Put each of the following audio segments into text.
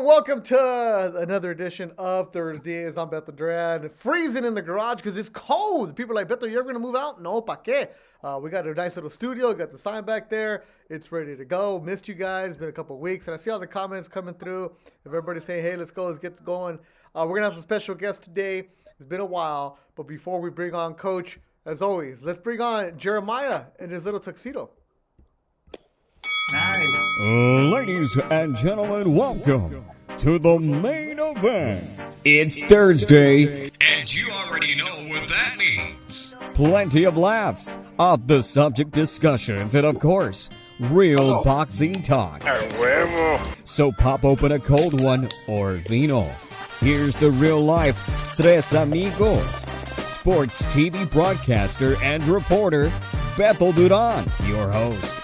welcome to another edition of ThursDIAZ. I'm Beto Duran. Freezing in the garage because it's cold. People are like, Beto, you're going to move out? No, pa' qué? We got a nice little studio. Got the sign back there. It's ready to go. Missed you guys. It's been a couple of weeks. And I see all the comments coming through. If everybody's saying, hey, let's go. Let's get going. We're going to have some special guests today. It's been a while. But before we bring on Coach, as always, let's bring on Jeremiah in his little tuxedo. Nice. Ladies and gentlemen, welcome to the main event. It's Thursday, And you already know what that means. plenty of laughs, off the subject discussions, and of course, real boxing talk. So pop open a cold one or vino. Here's the real life Tres Amigos, sports TV broadcaster and reporter, Beto Duran, your host.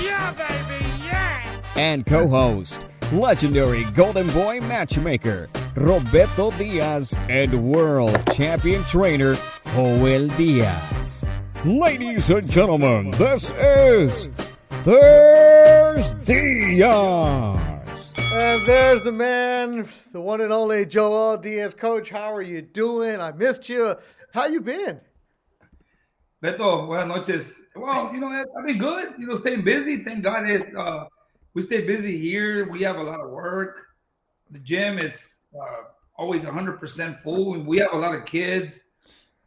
Yeah, baby, yeah. And co-host, legendary Golden Boy matchmaker, Roberto Diaz, and world champion trainer, Joel Diaz. Ladies and gentlemen, this is ThursDIAZ. And there's the man, the one and only Joel Diaz. Coach, how are you doing? I missed you. How you been? Beto, buenas noches. Well, I've been good. Staying busy. Thank God we stay busy here. We have a lot of work. The gym is always 100% full. We have a lot of kids,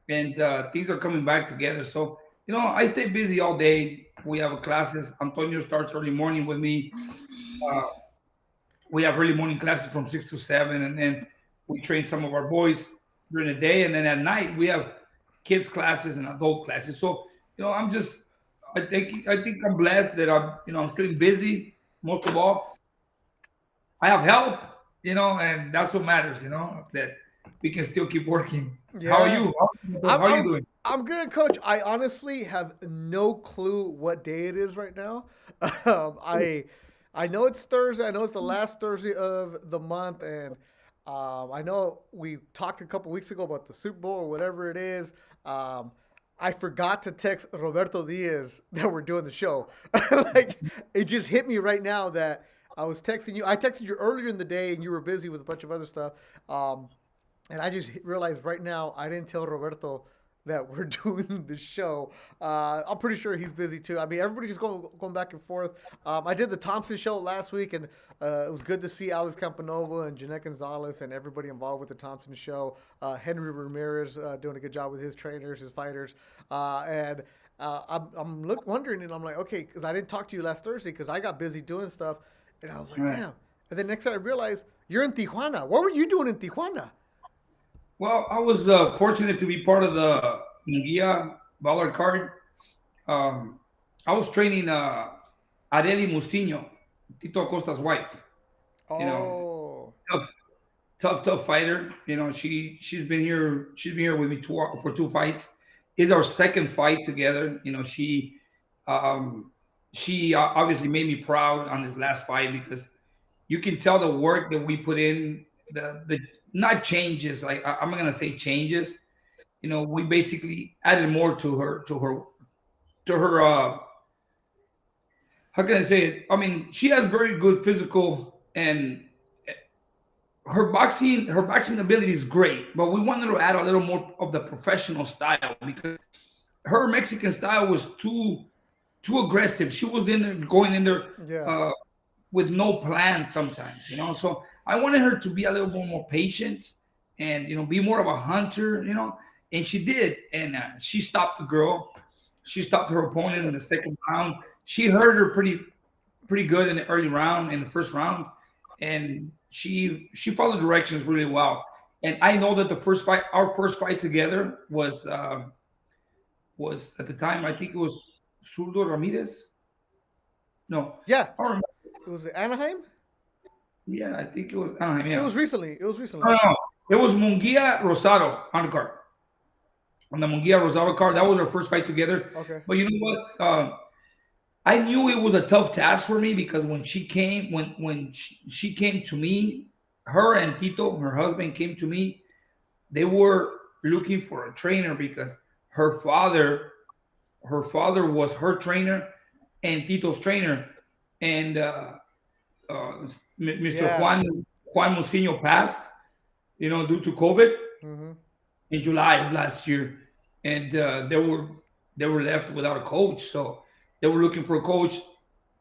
and things are coming back together. So, I stay busy all day. We have classes. Antonio starts early morning with me. We have early morning classes from 6 to 7, and then we train some of our boys during the day, and then at night we have kids classes and adult classes. So, I think I'm blessed that I'm staying busy. Most of all, I have health, and that's what matters, that we can still keep working. Yeah. How are you? How are you doing? I'm good, Coach. I honestly have no clue what day it is right now. I know it's Thursday. I know it's the last Thursday of the month, and I know we talked a couple weeks ago about the Super Bowl or whatever it is. I forgot to text Roberto Diaz that we're doing the show. Like, it just hit me right now that I was texting you. I texted you earlier in the day, and you were busy with a bunch of other stuff. And I just realized right now I didn't tell Roberto that we're doing the show. I'm pretty sure he's busy too. I mean, everybody's just going back and forth. I did the Thompson show last week, and it was good to see Alex Campanova and Jeanette Gonzalez and everybody involved with the Thompson show. Henry Ramirez doing a good job with his trainers, his fighters. I'm wondering, and I'm like, okay, because I didn't talk to you last Thursday because I got busy doing stuff. And I was like, Right. damn. And then next time I realized, you're in Tijuana. What were you doing in Tijuana? Well, I was fortunate to be part of the Munguia Ballard card. I was training Areli Mustinho, Tito Acosta's wife. You know, Oh. tough fighter. She's been here. She's been here with me for two fights. It's our second fight together. She obviously made me proud on this last fight because you can tell the work that we put in. The not changes. Like I'm not gonna say changes. We basically added more to her. How can I say it? I mean, she has very good physical and her boxing ability is great, but we wanted to add a little more of the professional style because her Mexican style was too aggressive. She was going in there Yeah. with no plan sometimes. So I wanted her to be a little more patient and be more of a hunter. And she did, and she stopped the girl. She stopped her opponent in the second round. She hurt her pretty good in the early round, in the first round, and she followed directions really well. And I know that our first fight together was at the time I think it was Zurdo Ramirez. No, Yeah. I don't remember. It was Anaheim? Yeah, I think it was Anaheim. It Yeah. was recently. No. It was Munguia Rosado on the card. On the Munguia Rosado card, that was our first fight together. Okay. But you know what? I knew it was a tough task for me because when she came, when she came to me, her and Tito, her husband, came to me. They were looking for a trainer because her father was her trainer and Tito's trainer, and Mr. Yeah. Juan Mucino passed, due to COVID Mm-hmm. in July of last year, and they were left without a coach. So they were looking for a coach.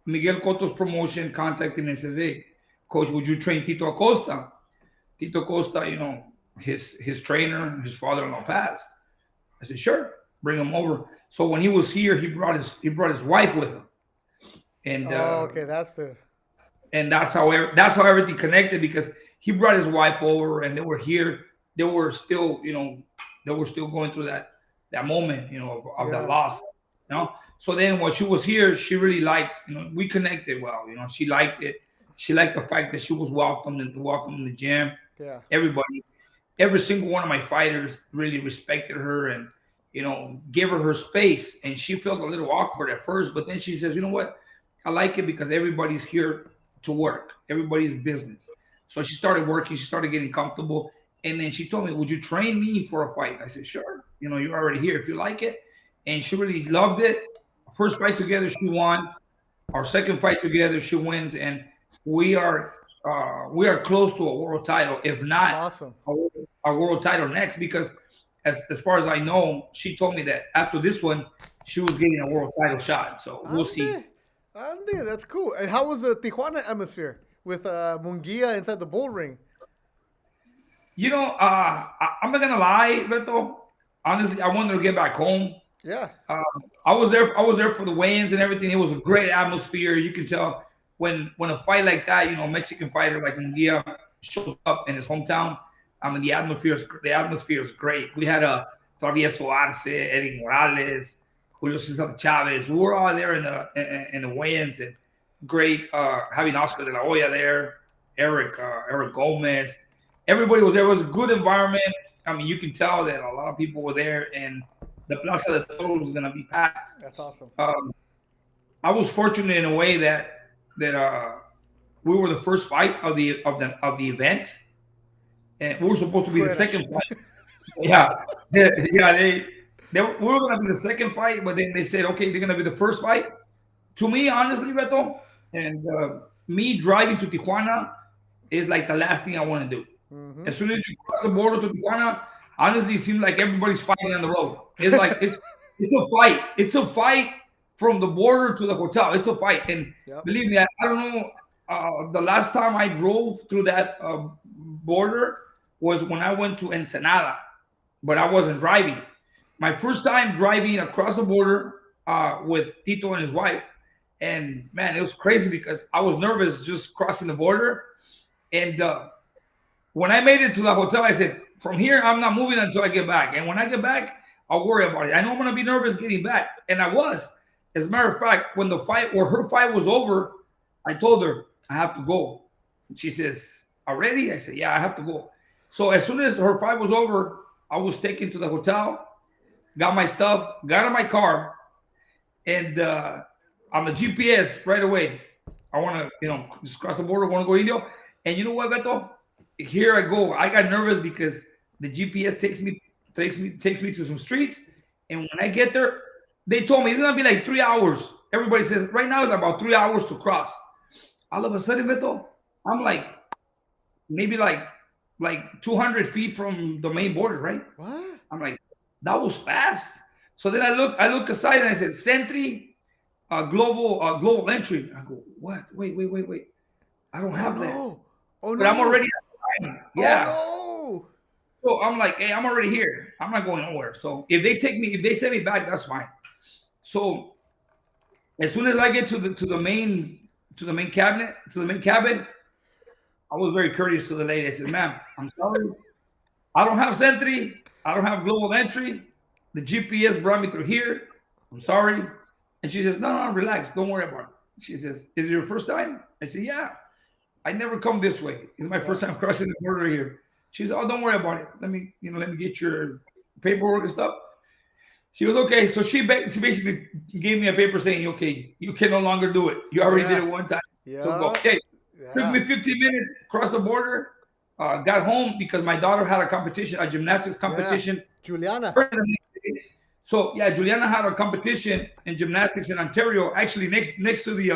Miguel Cotto's promotion contacted me and says, "Hey, coach, would you train Tito Acosta?" Tito Acosta, his trainer, his father-in-law passed. I said, "Sure, bring him over." So when he was here, he brought his wife with him, and Okay, that's the. and that's how everything connected, because he brought his wife over and they were here. They were still, going through that moment, of Yeah. that loss. So then when she was here, she really liked, we connected well. She liked it. She liked the fact that she was welcomed in the gym. Yeah. Everybody, every single one of my fighters really respected her and gave her space. And she felt a little awkward at first, but then she says, "You know what? I like it because everybody's here to work. Everybody's business." So she started working. She started getting comfortable. And then she told me, "Would you train me for a fight?" I said, "Sure. You're already here if you like it." And she really loved it. First fight together, she won. Our second fight together, she wins. And we are close to a world title, if not Awesome. a world title next, because as far as I know, she told me that after this one, she was getting a world title shot. So we'll see. Ande, that's cool. And how was the Tijuana atmosphere with Munguia inside the bullring? I'm not gonna lie, Beto. Honestly, I wanted to get back home. Yeah. I was there for the weigh-ins and everything. It was a great atmosphere. You can tell when a fight like that, a Mexican fighter like Munguia shows up in his hometown. I mean, the atmosphere is great. We had Travieso Arce, Eddie Morales, Julio Cesar Chavez. We were all there in the weigh-ins, and great having Oscar de la Hoya there, Eric Gomez. Everybody was there. It was a good environment. I mean, you can tell that a lot of people were there, and the Plaza de Toros was going to be packed. That's awesome. I was fortunate in a way that we were the first fight of the event, and we were supposed to be the second fight. Yeah. We were going to be the second fight, but then they said, okay, they're going to be the first fight. To me, honestly, Beto, and me driving to Tijuana is like the last thing I want to do. Mm-hmm. As soon as you cross the border to Tijuana, honestly, it seems like everybody's fighting on the road. It's like it's a fight. It's a fight from the border to the hotel. It's a fight, and believe me, I don't know. The last time I drove through that border was when I went to Ensenada, but I wasn't driving. My first time driving across the border with Tito and his wife, and man, it was crazy because I was nervous just crossing the border. And when I made it to the hotel, I said, from here, I'm not moving until I get back. And when I get back, I'll worry about it. I know I'm going to be nervous getting back. And I was. As a matter of fact, when her fight was over, I told her, I have to go. And she says, already? I said, yeah, I have to go. So as soon as her fight was over, I was taken to the hotel, got my stuff, got in my car, and on the GPS right away, I want to, just cross the border, want to go Indio. And you know what, Beto? Here I go. I got nervous because the GPS takes me to some streets, and when I get there, they told me it's gonna be like 3 hours. Everybody says right now it's about 3 hours to cross. All of a sudden, Beto, I'm like maybe like 200 feet from the main border, right? What? I'm like, that was fast. So then I look aside and I said, Sentry, global entry. I go, what? Wait. I don't have that. Oh, but I'm already at the time. Yeah. Oh, So I'm like, hey, I'm already here. I'm not going nowhere. So if they send me back, that's fine. So as soon as I get to the main cabin, I was very courteous to the lady. I said, ma'am, I'm sorry. I don't have Sentry. I don't have global entry. The GPS brought me through here. I'm sorry. And she says, no, relax. Don't worry about it. She says, is it your first time? I said, yeah. I never come this way. It's my first time crossing the border here. She said, oh, don't worry about it. Let me get your paperwork and stuff. She goes, okay. So she basically gave me a paper saying, okay, you can no longer do it. You already did it one time. Yeah. So okay. Took me 15 minutes, crossed the border, got home because my daughter had a competition, a gymnastics competition. Yeah. Juliana. So yeah, Juliana had a competition in gymnastics in Ontario, actually next to the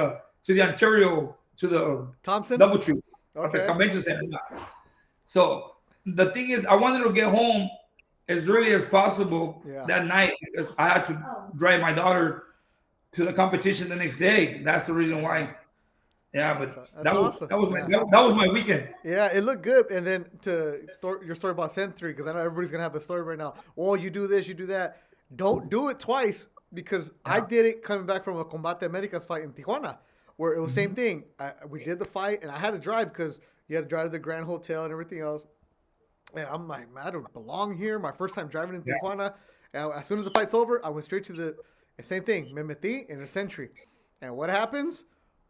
Ontario, to the Thompson Double Tree. at the Okay. convention center. So the thing is, I wanted to get home as early as possible Yeah. that night because I had to drive my daughter to the competition the next day. That's the reason why. Yeah, but That's awesome. that was my Yeah. that was my weekend. Yeah, it looked good. And then your story about Century, because I know everybody's gonna have a story right now. Oh, you do this, you do that. Don't do it twice because I did it coming back from a Combate Americas fight in Tijuana, where it was same thing. We did the fight, and I had to drive because you had to drive to the Grand Hotel and everything else. And I'm like, man, I don't belong here. My first time driving in Tijuana. And as soon as the fight's over, I went straight to the same thing. Me metí in the Century. And what happens?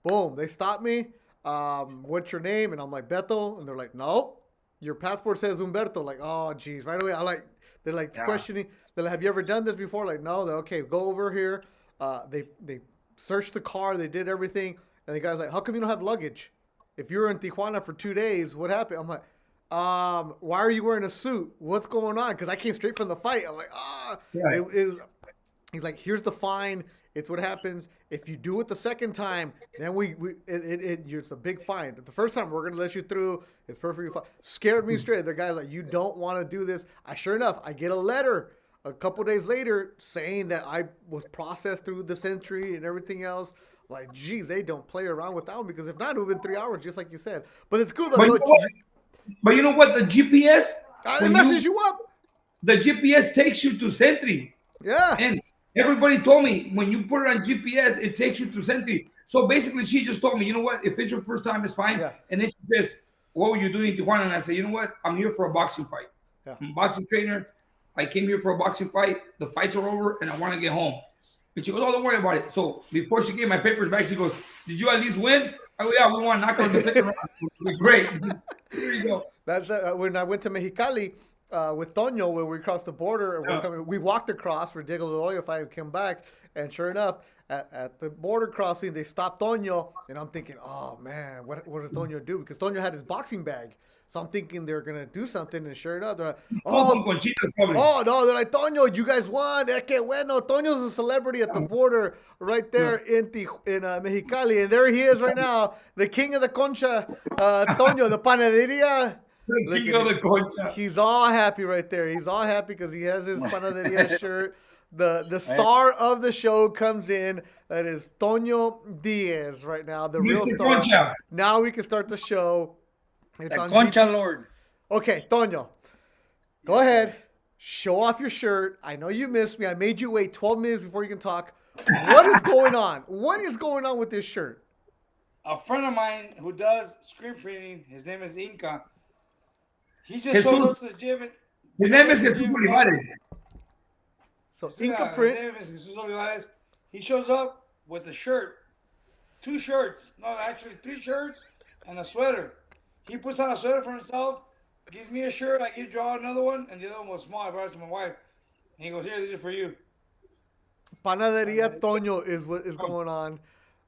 Boom, they stop me. What's your name? And I'm like, Beto. And they're like, no, your passport says Humberto. Like, oh, geez. Right away, they're like questioning. They're like, have you ever done this before? Like, no. They're okay, go over here. They searched the car. They did everything. And the guy's like, how come you don't have luggage? If you were in Tijuana for 2 days, what happened? I'm like, why are you wearing a suit? What's going on? Because I came straight from the fight. I'm like, he's like, here's the fine. It's what happens if you do it the second time. Then it's a big fine. The first time we're gonna let you through. It's perfectly fine. Scared me straight. The guy's like, you don't want to do this. Sure enough, I get a letter a couple days later saying that I was processed through the Century and everything else. Like, geez, they don't play around with that one because if not, it would have been 3 hours, just like you said. But it's cool though. But you know what? The GPS it messes you up. The GPS takes you to Sentry. Yeah. And everybody told me when you put it on GPS, it takes you to Sentry. So basically, she just told me, you know what? If it's your first time, it's fine. Yeah. And then she says, what were you doing in Tijuana? And I said, you know what? I'm here for a boxing fight. Yeah. I'm a boxing trainer. I came here for a boxing fight. The fights are over, and I want to get home. And she goes, oh, don't worry about it. So before she gave my papers back, she goes, did you at least win? I go, yeah, we won. Knock on the second round. Great. Here you go. That's when I went to Mexicali with Tono, when we crossed the border. We walked across for Diego Loyo if I came back. And sure enough, at the border crossing, they stopped Tono. And I'm thinking, oh, man, what does Tono do? Because Tono had his boxing bag. So I'm thinking they're going to do something. And sure enough, they're like, oh, no, they're like, Tono, you guys won. Que bueno. Tono's a celebrity at the border right there in Mexicali. And there he is right now, the king of the Concha, Tono, the Panaderia. The king of the Concha. He's all happy right there. He's all happy because he has his Panaderia shirt. The star of the show comes in. That is Antonio Diaz right now, the real star. Concha. Now we can start the show. It's the on Concha Lord. Okay, Tono, go ahead. Show off your shirt. I know you missed me. I made you wait 12 minutes before you can talk. What is going on? What is going on with this shirt? A friend of mine who does screen printing, his name is Inca. He just showed up to the gym. His name is Jesus Olivares. So Inca print. His name is Jesus Olivares. He shows up with a shirt. 2 shirts. No, actually 3 shirts and a sweater. He puts on a sweater for himself, gives me a shirt, I draw another one, and the other one was small. I brought it to my wife. And he goes, here, this is for you. Panaderia Tono is what is going on.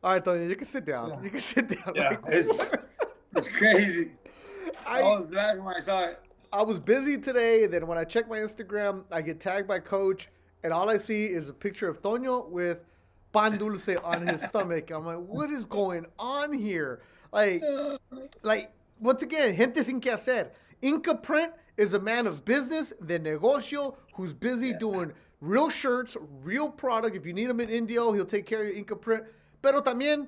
All right, Tono, you can sit down. Yeah. You can sit down. Yeah, like, it's crazy. I was laughing when I saw it. I was busy today, and then when I check my Instagram, I get tagged by Coach, and all I see is a picture of Tono with pan dulce on his stomach. I'm like, what is going on here? Like, once again, gente sin que hacer. Inca Print is a man of business, de negocio, who's busy doing real shirts, real product. If you need them in Indio, he'll take care of your Inca Print. Pero también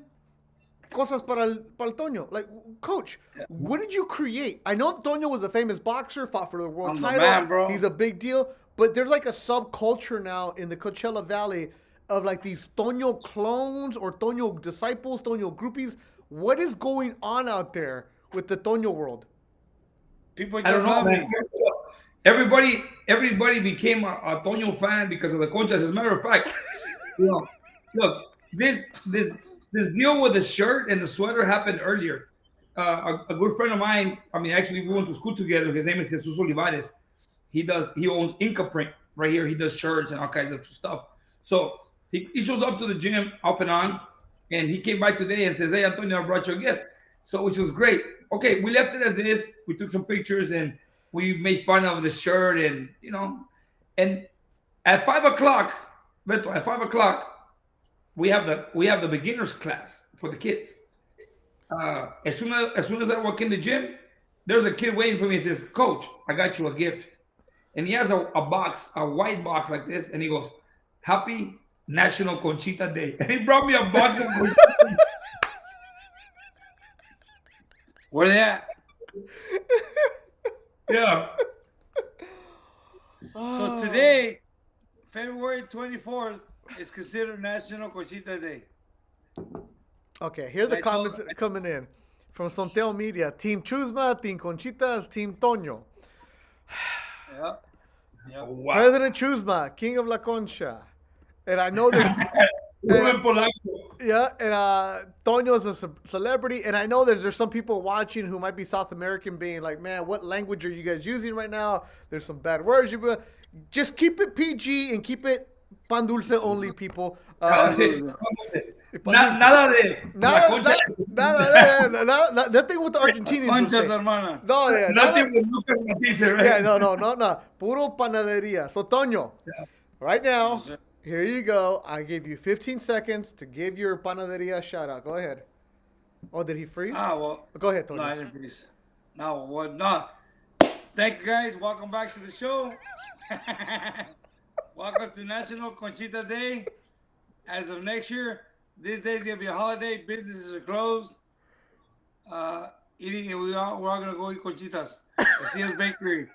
cosas para el Tono. Like, Coach, what did you create? I know Tono was a famous boxer, fought for the world title. Man, bro. He's a big deal. But there's like a subculture now in the Coachella Valley of like these Tono clones or Tono disciples, Tono groupies. What is going on out there with the Tono world? People just love me. Everybody became a Tono fan because of the Conchas. As a matter of fact, look, this deal with the shirt and the sweater happened earlier. A good friend of mine, actually we went to school together. His name is Jesus Olivares. He owns Inca Print right here. He does shirts and all kinds of stuff. So he shows up to the gym off and on. And he came by today and says, hey, Antonio, I brought you a gift. So, which was great. Okay, we left it as is. We took some pictures and we made fun of the shirt and, and at 5 o'clock, Beto, we have the beginners class for the kids. as soon as I walk in the gym, there's a kid waiting for me. He says, "Coach, I got you a gift," and he has a box, a white box like this, and he goes, "Happy National Conchita Day," and he brought me a box of conchitas. Where they at? Yeah. So today, February 24th, is considered National Conchita Day. Okay, here are the I comments told- that are coming in from Sonteo Media. Team Chusma, Team Conchitas, Team Tono. Yeah. Yeah. Wow. President Chusma, King of La Concha. And I know there's Ruben Polanco. yeah, and Tono is a celebrity, and I know there's some people watching who might be South American, being like, "Man, what language are you guys using right now? There's some bad words." Just keep it PG and keep it pan dulce only, people. Nada de la concha. Nothing with the Argentinians. will Conchas, say. hermana. No, yeah, Nothing with Lucas Matisse, right? yeah, no. Puro panaderia. So, Toño, right now, Yes, sir. here you go. I gave you 15 seconds to give your panaderia a shout out. Go ahead. Oh, did he freeze? Well, Go ahead, no, I Toño. didn't freeze. No, what? No. Thank you, guys. Welcome back to the show. Welcome to National Conchita Day. As of next year, this day's gonna be a holiday. Businesses are closed. Eating, and we're all gonna go eat conchitas. Casillas Bakery.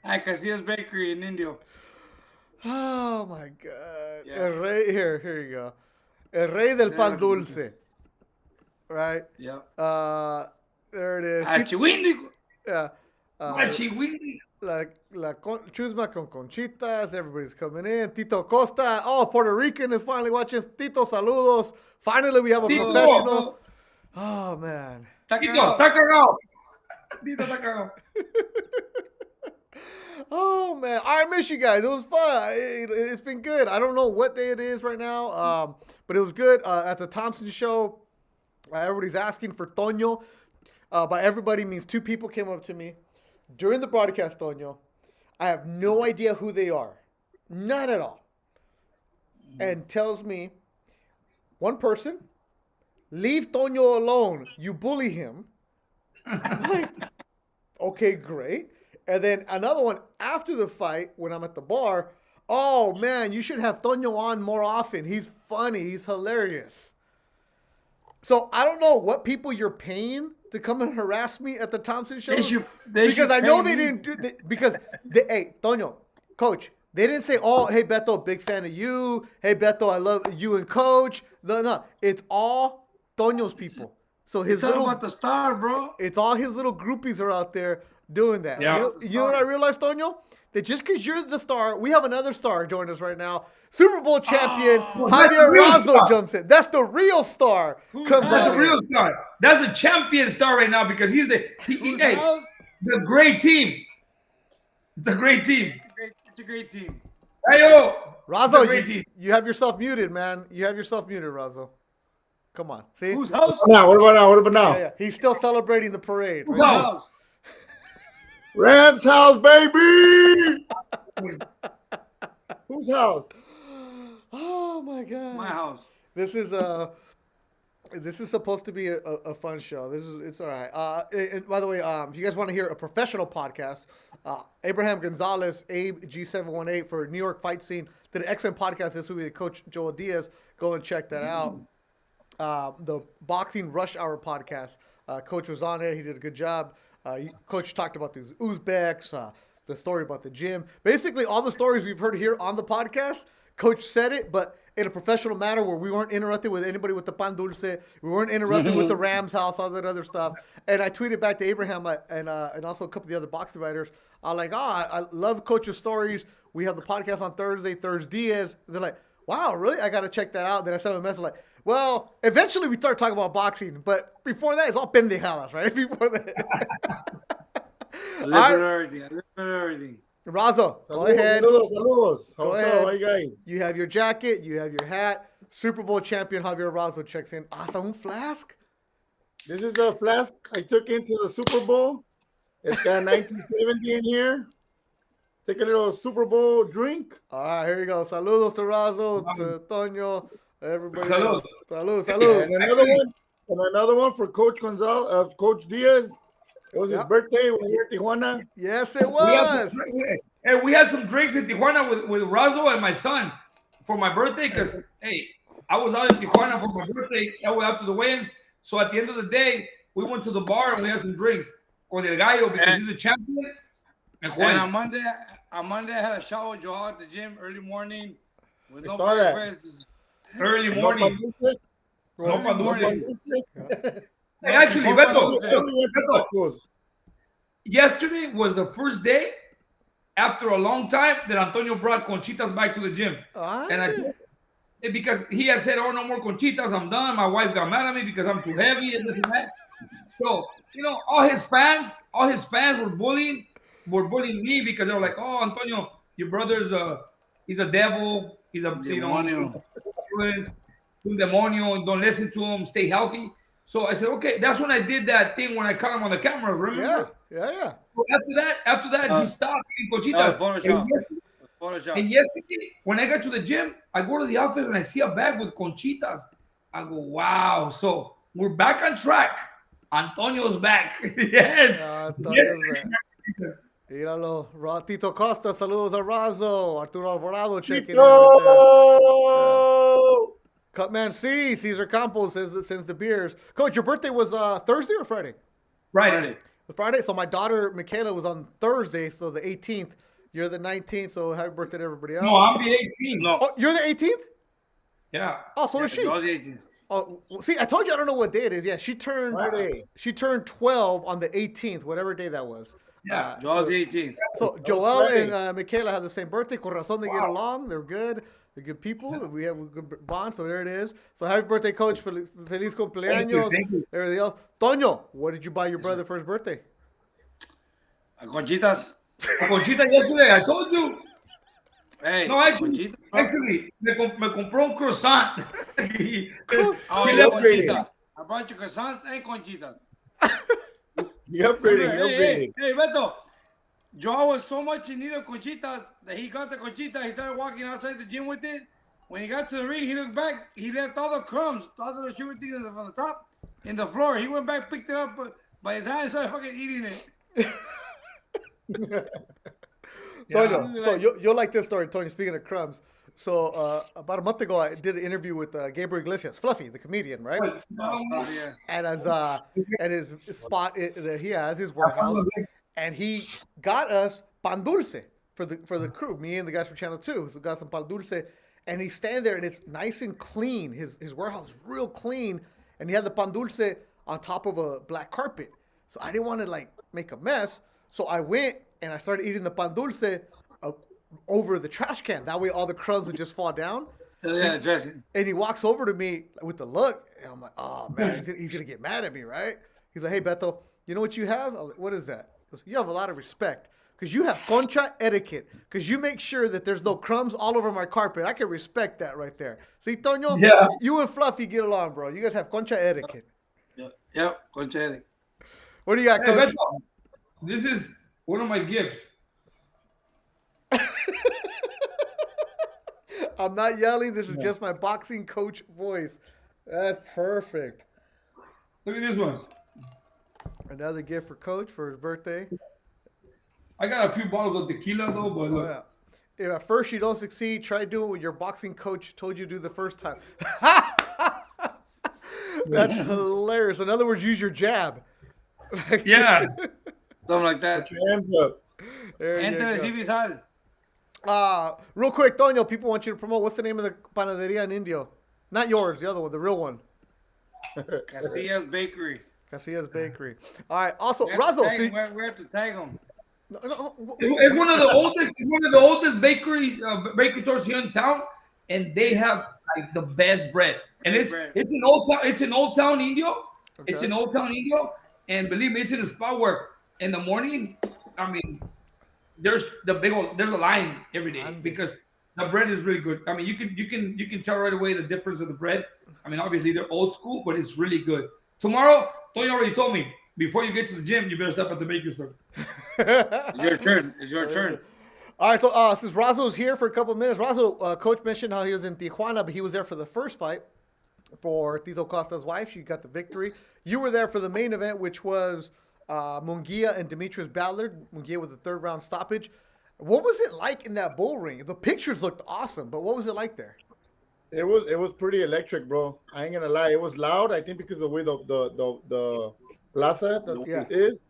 At Casillas Bakery in Indio. Oh, my God. Yeah. El rey, here you go. El rey del pan dulce. Right? Yep. There it is. Chihuindi. Yeah. Machihuindi. Chusma con conchitas. Everybody's coming in. Tito Costa. Oh, Puerto Rican is finally watching. Tito, saludos. Finally, we have a Tito. professional. Oh, man. Tito, está cagado. Tito está cagado. Oh, man. I miss you guys. It was fun. It's been good. I don't know what day it is right now, but it was good. At the Thompson show, everybody's asking for Toño. By everybody means two people came up to me during the broadcast, Toño. I have no idea who they are. Not at all. And tells me, one person, leave Toño alone. You bully him. I'm like, okay, great. And then another one after the fight, when I'm at the bar, oh, man, you should have Toño on more often. He's funny. He's hilarious. So I don't know what people you're paying to come and harass me at the Thompson show. Because I know they didn't do that. Because, hey, Toño, coach, they didn't say, oh, hey, Beto, big fan of you. Hey, Beto, I love you and coach. No. It's all Toño's people. So It's all about the star, bro. it's all his little groupies are out there doing that. Yeah. You know what I realized, Toño? That just because you're the star, we have another star joining us right now. Super Bowl champion that's the Javier real Razo star. jumps in. That's the real star. Comes That's out a real here. star. That's a champion star right now because he's the Whose hey, house? the great team. It's a great team. It's a great team. Hey, yo. It's a Razo, great team. you have yourself muted, man. You have yourself muted, Razo. Come on. See? Whose house? Now, what about now? What about now? Yeah. He's still celebrating the parade. Whose Right? No. house? Rams house, baby. Whose house? Oh, my God. My house. This is supposed to be a fun show. It's all right. And by the way, if you guys want to hear a professional podcast, Abraham Gonzalez, Abe G718 for New York Fight Scene did an excellent podcast this week with Coach Diaz. Go and check that out. The Boxing Rush Hour podcast. Coach was on it. He did a good job. Coach talked about these Uzbeks, the story about the gym. Basically, all the stories we've heard here on the podcast, Coach said it, but in a professional manner where we weren't interrupted with anybody with the pan dulce. We weren't interrupted with the Rams house, all that other stuff. And I tweeted back to Abraham and also a couple of the other boxing writers. I'm like, I love Coach's stories. We have the podcast on Thursday, ThursDIAZ. They're like, wow, really? I got to check that out. Then I sent them a message like, well, eventually we start talking about boxing, but before that, it's all pendejadas, right? Before that. A little bit of everything. Razo, go Saludos, ahead. saludos. Go How's ahead. up? How you guys? You have your jacket. You have your hat. Super Bowl champion Javier Razo checks in. Hasta un flask? This is the flask I took into the Super Bowl. It's got 1970 in here. Take a little Super Bowl drink. All right, here you go. Saludos to Razo, to Toño, everybody. Salud. Else. Salud, salud. And another one. And another one for Coach Gonzalez, Coach Diaz. It was his birthday when we were in Tijuana. Yes, it We had was. we had some drinks in Tijuana with Razo and my son for my birthday because, hey, I was out in Tijuana for my birthday. I went out to the weigh-ins. So at the end of the day, we went to the bar and we had some drinks con el gallo because he's a champion. And on Monday, I had a shower with Joel at the gym early morning with no breakfast. Early morning. No Hey, actually, Beto, yesterday was the first day after a long time that Antonio brought conchitas back to the gym. And because he had said, oh, no more conchitas, I'm done. My wife got mad at me because I'm too heavy and this and that. So, all his fans were bullying me because they were like, oh, Antonio, your brother's he's a devil. He's a demonio. Un demonio. Don't listen to him. Stay healthy. So I said, okay, that's when I did that thing when I caught him on the cameras, remember? Yeah. So after that, he stopped eating conchitas. And yesterday, when I got to the gym, I go to the office and I see a bag with conchitas. I go, wow. So we're back on track. Antonio's back. Yes. Antonio's back. Míralo. Tito Costa, saludos a Razo. Arturo Alvarado checking in. Cutman C, Cesar Campos sends the beers. Coach, your birthday was Thursday or Friday? Friday. Friday. So my daughter Michaela was on Thursday, so the 18th. You're the 19th, so happy birthday to everybody else. No, I'm the 18th. No. Oh, you're the 18th? Yeah. Oh, so is she. I was the 18th. Oh, see, I told you I don't know what day it is. Yeah, she turned 12 on the 18th, whatever day that was. Yeah, Joel's the 18th. So Joel and Michaela have the same birthday. Con razón, they get along. They're good. They're good people. We have a good bond, so there it is. So happy birthday, Coach. Feliz cumpleaños. Thank you. Everything else. Toño, what did you buy your brother for his birthday? Conchitas. A conchita yesterday, I told you. Hey, No, actually, me compró un croissant. Conchitas. A bunch of croissants and conchitas. You upgrading. Hey, Beto. Joel was so much in need of conchitas that he got the conchita. He started walking outside the gym with it. When he got to the ring, he looked back. He left all the crumbs, all the sugar things from the top in the floor. He went back, picked it up by his hand, and started fucking eating it. Toño, so you'll like this story, Toño, speaking of crumbs. So about a month ago, I did an interview with Gabriel Iglesias, Fluffy, the comedian, right? And at his spot that he has, his warehouse, and he got us pan dulce for the crew, me and the guys from Channel 2. So got some pan dulce, and he's standing there, and it's nice and clean. His warehouse is real clean, and he had the pan dulce on top of a black carpet. So I didn't want to make a mess. So I went and I started eating the pan dulce over the trash can. That way all the crumbs would just fall down. Yeah, and he walks over to me with the look. And I'm like, oh, man, he's going to get mad at me, right? He's like, hey, Beto, you know what you have? I'm like, what is that? He goes, you have a lot of respect because you have Concha etiquette because you make sure that there's no crumbs all over my carpet. I can respect that right there. See, Toño, you and Fluffy get along, bro. You guys have Concha etiquette. Yep, Concha etiquette. What do you got, Coach? Hey, Beto, this is one of my gifts. I'm not yelling. This is just my boxing coach voice. That's perfect. Look at this one. Another gift for Coach for his birthday. I got a few bottles of tequila, though, but look. Yeah. If at first you don't succeed, try doing what your boxing coach told you to do the first time. That's hilarious. In other words, use your jab. Yeah. Something like that. Put your hands up. Real quick, Toño, people want you to promote. What's the name of the Panaderia in Indio? Not yours, the other one, the real one. Casillas Bakery. Casillas Bakery. All right. Also, We Razo. have to tag them. It's one of the oldest bakery stores here in town, and they have the best bread. And it's in Old Town Indio. Okay. It's in Old Town Indio, and believe me, it's in a spot where in the morning, I mean, there's a line every day because the bread is really good. I mean, you can tell right away the difference of the bread. I mean, obviously they're old school, but it's really good. Tomorrow, Tony already told me, before you get to the gym, you better stop at the bakery store. It's your turn. It's your turn. All right, so since Razo's here for a couple of minutes, Razo, Coach mentioned how he was in Tijuana, but he was there for the first fight. for Tito Costa's wife. She got the victory. You were there for the main event, which was Munguia and Demetrius Ballard. Munguia with the third round stoppage. What was it like in that bull ring? The pictures looked awesome, but what was it like there? It was pretty electric, bro. I ain't gonna lie. It was loud. I think because of the way the plaza is,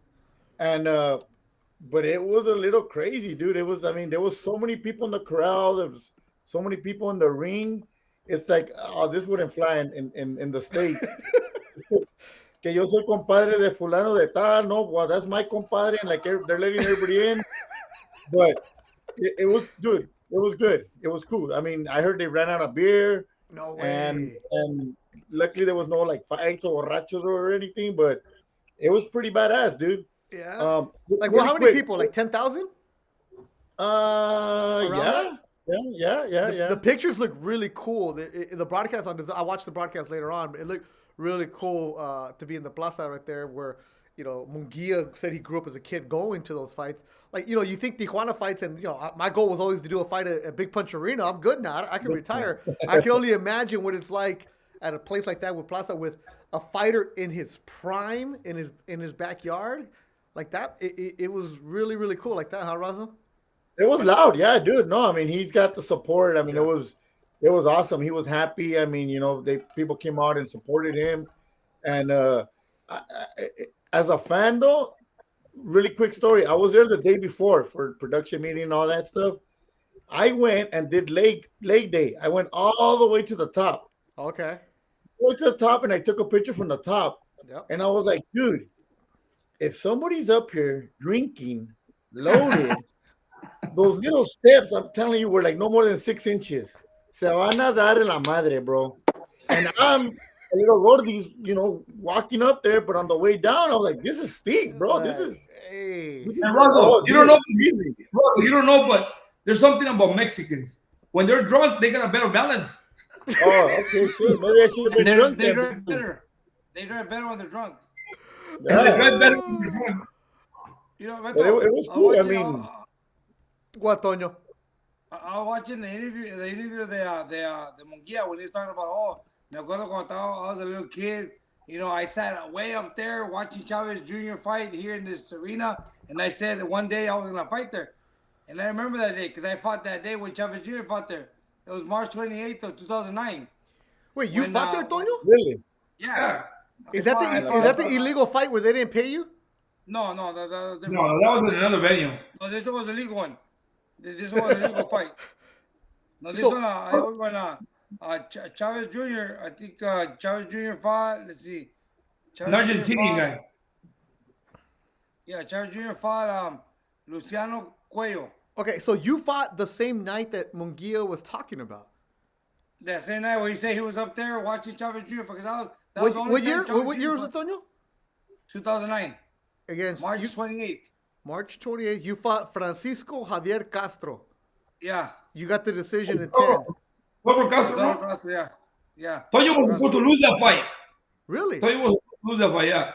and but it was a little crazy, dude. It was. I mean, there was so many people in the corral. There was so many people in the ring. It's like, oh, this wouldn't fly in the States. Que yo soy compadre de fulano de tal, no, well, that's my compadre, and like they're letting everybody in. But it was, dude, it was good. It was cool. I mean, I heard they ran out of beer. No way. And luckily there was no like fights or borrachos or anything, but it was pretty badass, dude. Yeah. Like, well, how many people? Like 10,000? Yeah. The pictures look really cool. The broadcast I watched the broadcast later on. It looked really cool to be in the plaza right there where, you know, Munguia said he grew up as a kid going to those fights. Like, you know, you think Tijuana fights, and, you know, my goal was always to do a fight at Big Punch Arena. I'm good now. I can retire. I can only imagine what it's like at a place like that with Plaza with a fighter in his prime, in his backyard. Like that, it was really, really cool like that, huh, Razo? It was loud, yeah, dude. No, I mean, he's got the support. I mean, it was awesome. He was happy. I mean, you know, people came out and supported him. And as a fan, though, really quick story. I was there the day before for production meeting and all that stuff. I went and did leg day. I went all the way to the top. Okay. Went to the top and I took a picture from the top. Yep. And I was like, dude, if somebody's up here drinking, loaded, those little steps, I'm telling you, were like no more than 6 inches. Se van a dar en la madre, bro. And I'm a little gordis, you know, walking up there, but on the way down, I was like, this is steep, bro. This is. And Razo, you don't know, Razo, you don't know, but there's something about Mexicans. When they're drunk, they got a better balance. Oh, okay, sure. Maybe I should have been drunk. They drive better. They drive better when they're drunk. Yeah. They drive better when they're drunk. You know, But it was cool. I mean, What, Toño? I was watching the interview of the Munguia when he was talking about, oh, me acuerdo cuando I was a little kid. You know, I sat way up there watching Chavez Jr. fight here in this arena, and I said that one day I was gonna fight there. And I remember that day because I fought that day when Chavez Jr. fought there. It was March 28th of 2009. Wait, you fought there, Toño? really? Yeah. Is that the illegal fight where they didn't pay you? No, that was in another venue. No, this was a legal one. This one was a legal fight. No, this one, I went Chavez Jr. I think Chavez Jr. fought. Let's see. An Argentinian guy. Yeah, Chavez Jr. fought Luciano Cuello. Okay, so you fought the same night that Munguia was talking about. That same night where he said he was up there watching Chavez Jr. because What year was it, Toño? 2009. Against March 28th. March 28th, you fought Francisco Javier Castro. Yeah. You got the decision in 10. Robert Castro. Castro, yeah. Toño was supposed to lose that fight. Really? Toño was supposed to lose that fight, yeah.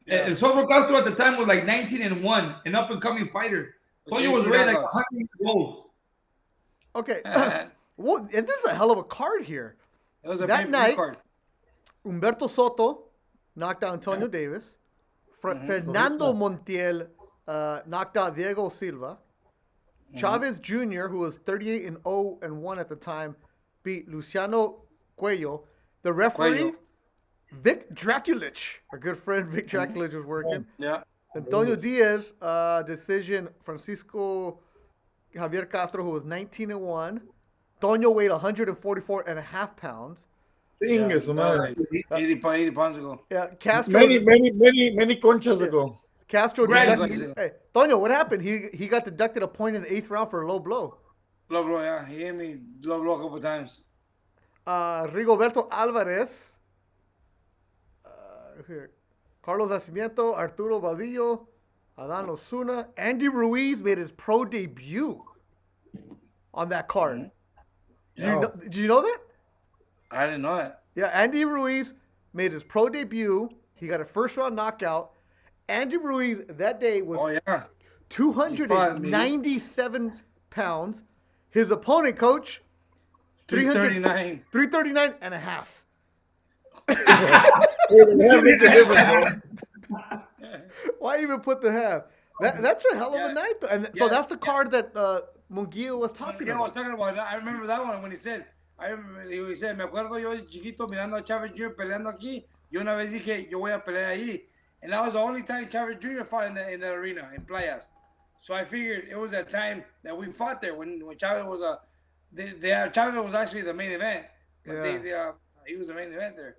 And Robert Castro at the time was like 19-1, an up-and-coming fighter. Toño was rated like 100 years old. Okay. Well, and this is a hell of a card here. It was a that night, card. Humberto Soto knocked out Antonio Davis. Fernando Montiel knocked out Diego Silva. Chavez Jr., who was 38-0-1 at the time, beat Luciano Cuello. The referee, Vic Draculich, our good friend Vic Draculich was working. Yeah. Antonio Diaz, decision, Francisco Javier Castro, who was 19-1. Toño weighed 144.5 pounds. 80 pounds ago. Yeah, Castro. Many conchas ago. Castro deducted. Hey, Toño, what happened? He got deducted a point in the 8th round for a low blow. Low blow, yeah. He hit me low blow a couple times. Rigoberto Alvarez. Here. Carlos Nacimiento, Arturo Badillo, Adan Osuna. Andy Ruiz made his pro debut on that card. Did you know that? I didn't know that. Yeah, Andy Ruiz made his pro debut. He got a first-round knockout. Andy Ruiz that day was 297 pounds. His opponent, Coach, 339. 339 and a half. The half makes a difference, bro. Why even put the half? That's a hell of a night, though. And so that's the card that Munguia was talking I was about. talking about. I remember that one when he said, he said, me acuerdo yo de chiquito mirando a Chávez Jr. peleando aquí. Yo una vez dije, yo voy a pelear ahí. And that was the only time Chávez Jr. fought in the arena, in Playas. So I figured it was that time that we fought there when Chávez was Chávez was actually the main event. Yeah. He was the main event there.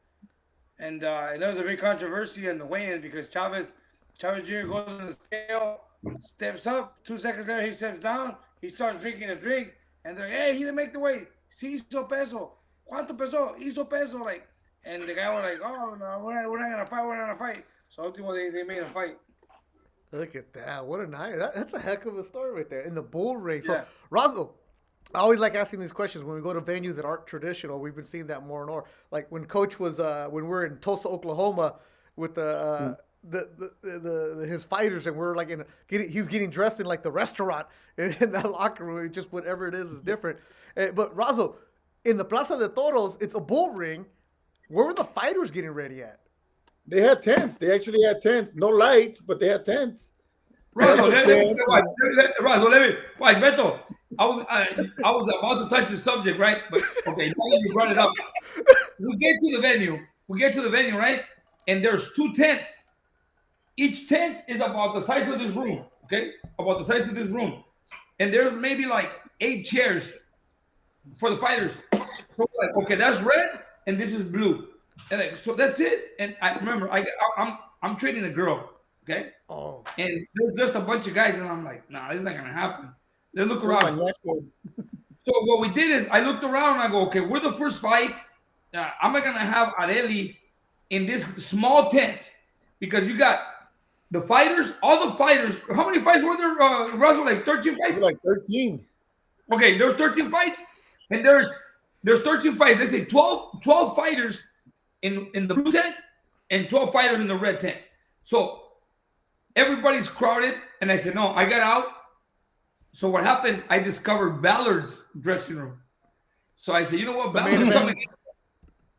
And there was a big controversy in the weigh-in because Chávez Jr. goes on the scale, steps up. 2 seconds later, he steps down. He starts drinking a drink. And they're like, hey, he didn't make the weight. Sí hizo peso. ¿Cuánto pesó? Hizo peso. Like, and the guy was like, oh, no, we're not going to fight. We're not going to fight. So ultimately, they made a fight. Look at that. What a night. That's a heck of a story right there. In the bull ring. So, Yeah. Razo, I always like asking these questions when we go to venues that aren't traditional. We've been seeing that more and more. Like when Coach was, when we were in Tulsa, Oklahoma with his fighters, and we're like he's getting dressed in like the restaurant in that locker room. Just whatever it is different. But Razo, in the Plaza de Toros, it's a bull ring. Where were the fighters getting ready at? They had tents. They actually had tents. No lights, but they had tents. Razo, let me watch, Beto. I was about to touch the subject, right? But okay, now that you brought it up. We get to the venue, right? And there's 2 tents. Each tent is about the size of this room, okay? About the size of this room. And there's maybe like 8 chairs for the fighters. So like, okay, that's red and this is blue. And like, so that's it. And I remember I'm training a girl, okay? Oh. And there's just a bunch of guys, and I'm like, nah, this is not gonna happen. They look around. So what we did is I looked around and I go, okay, we're the first fight. I'm not gonna have Areli in this small tent because you got the fighters, all the fighters. How many fights were there, Russell? Like 13 fights? Like 13. Okay, there's 13 fights, and there's 13 fights. Let's say 12 fighters in the blue tent and 12 fighters in the red tent. So everybody's crowded, and I said, no, I got out. So what happens, I discovered Ballard's dressing room. So I said, you know what,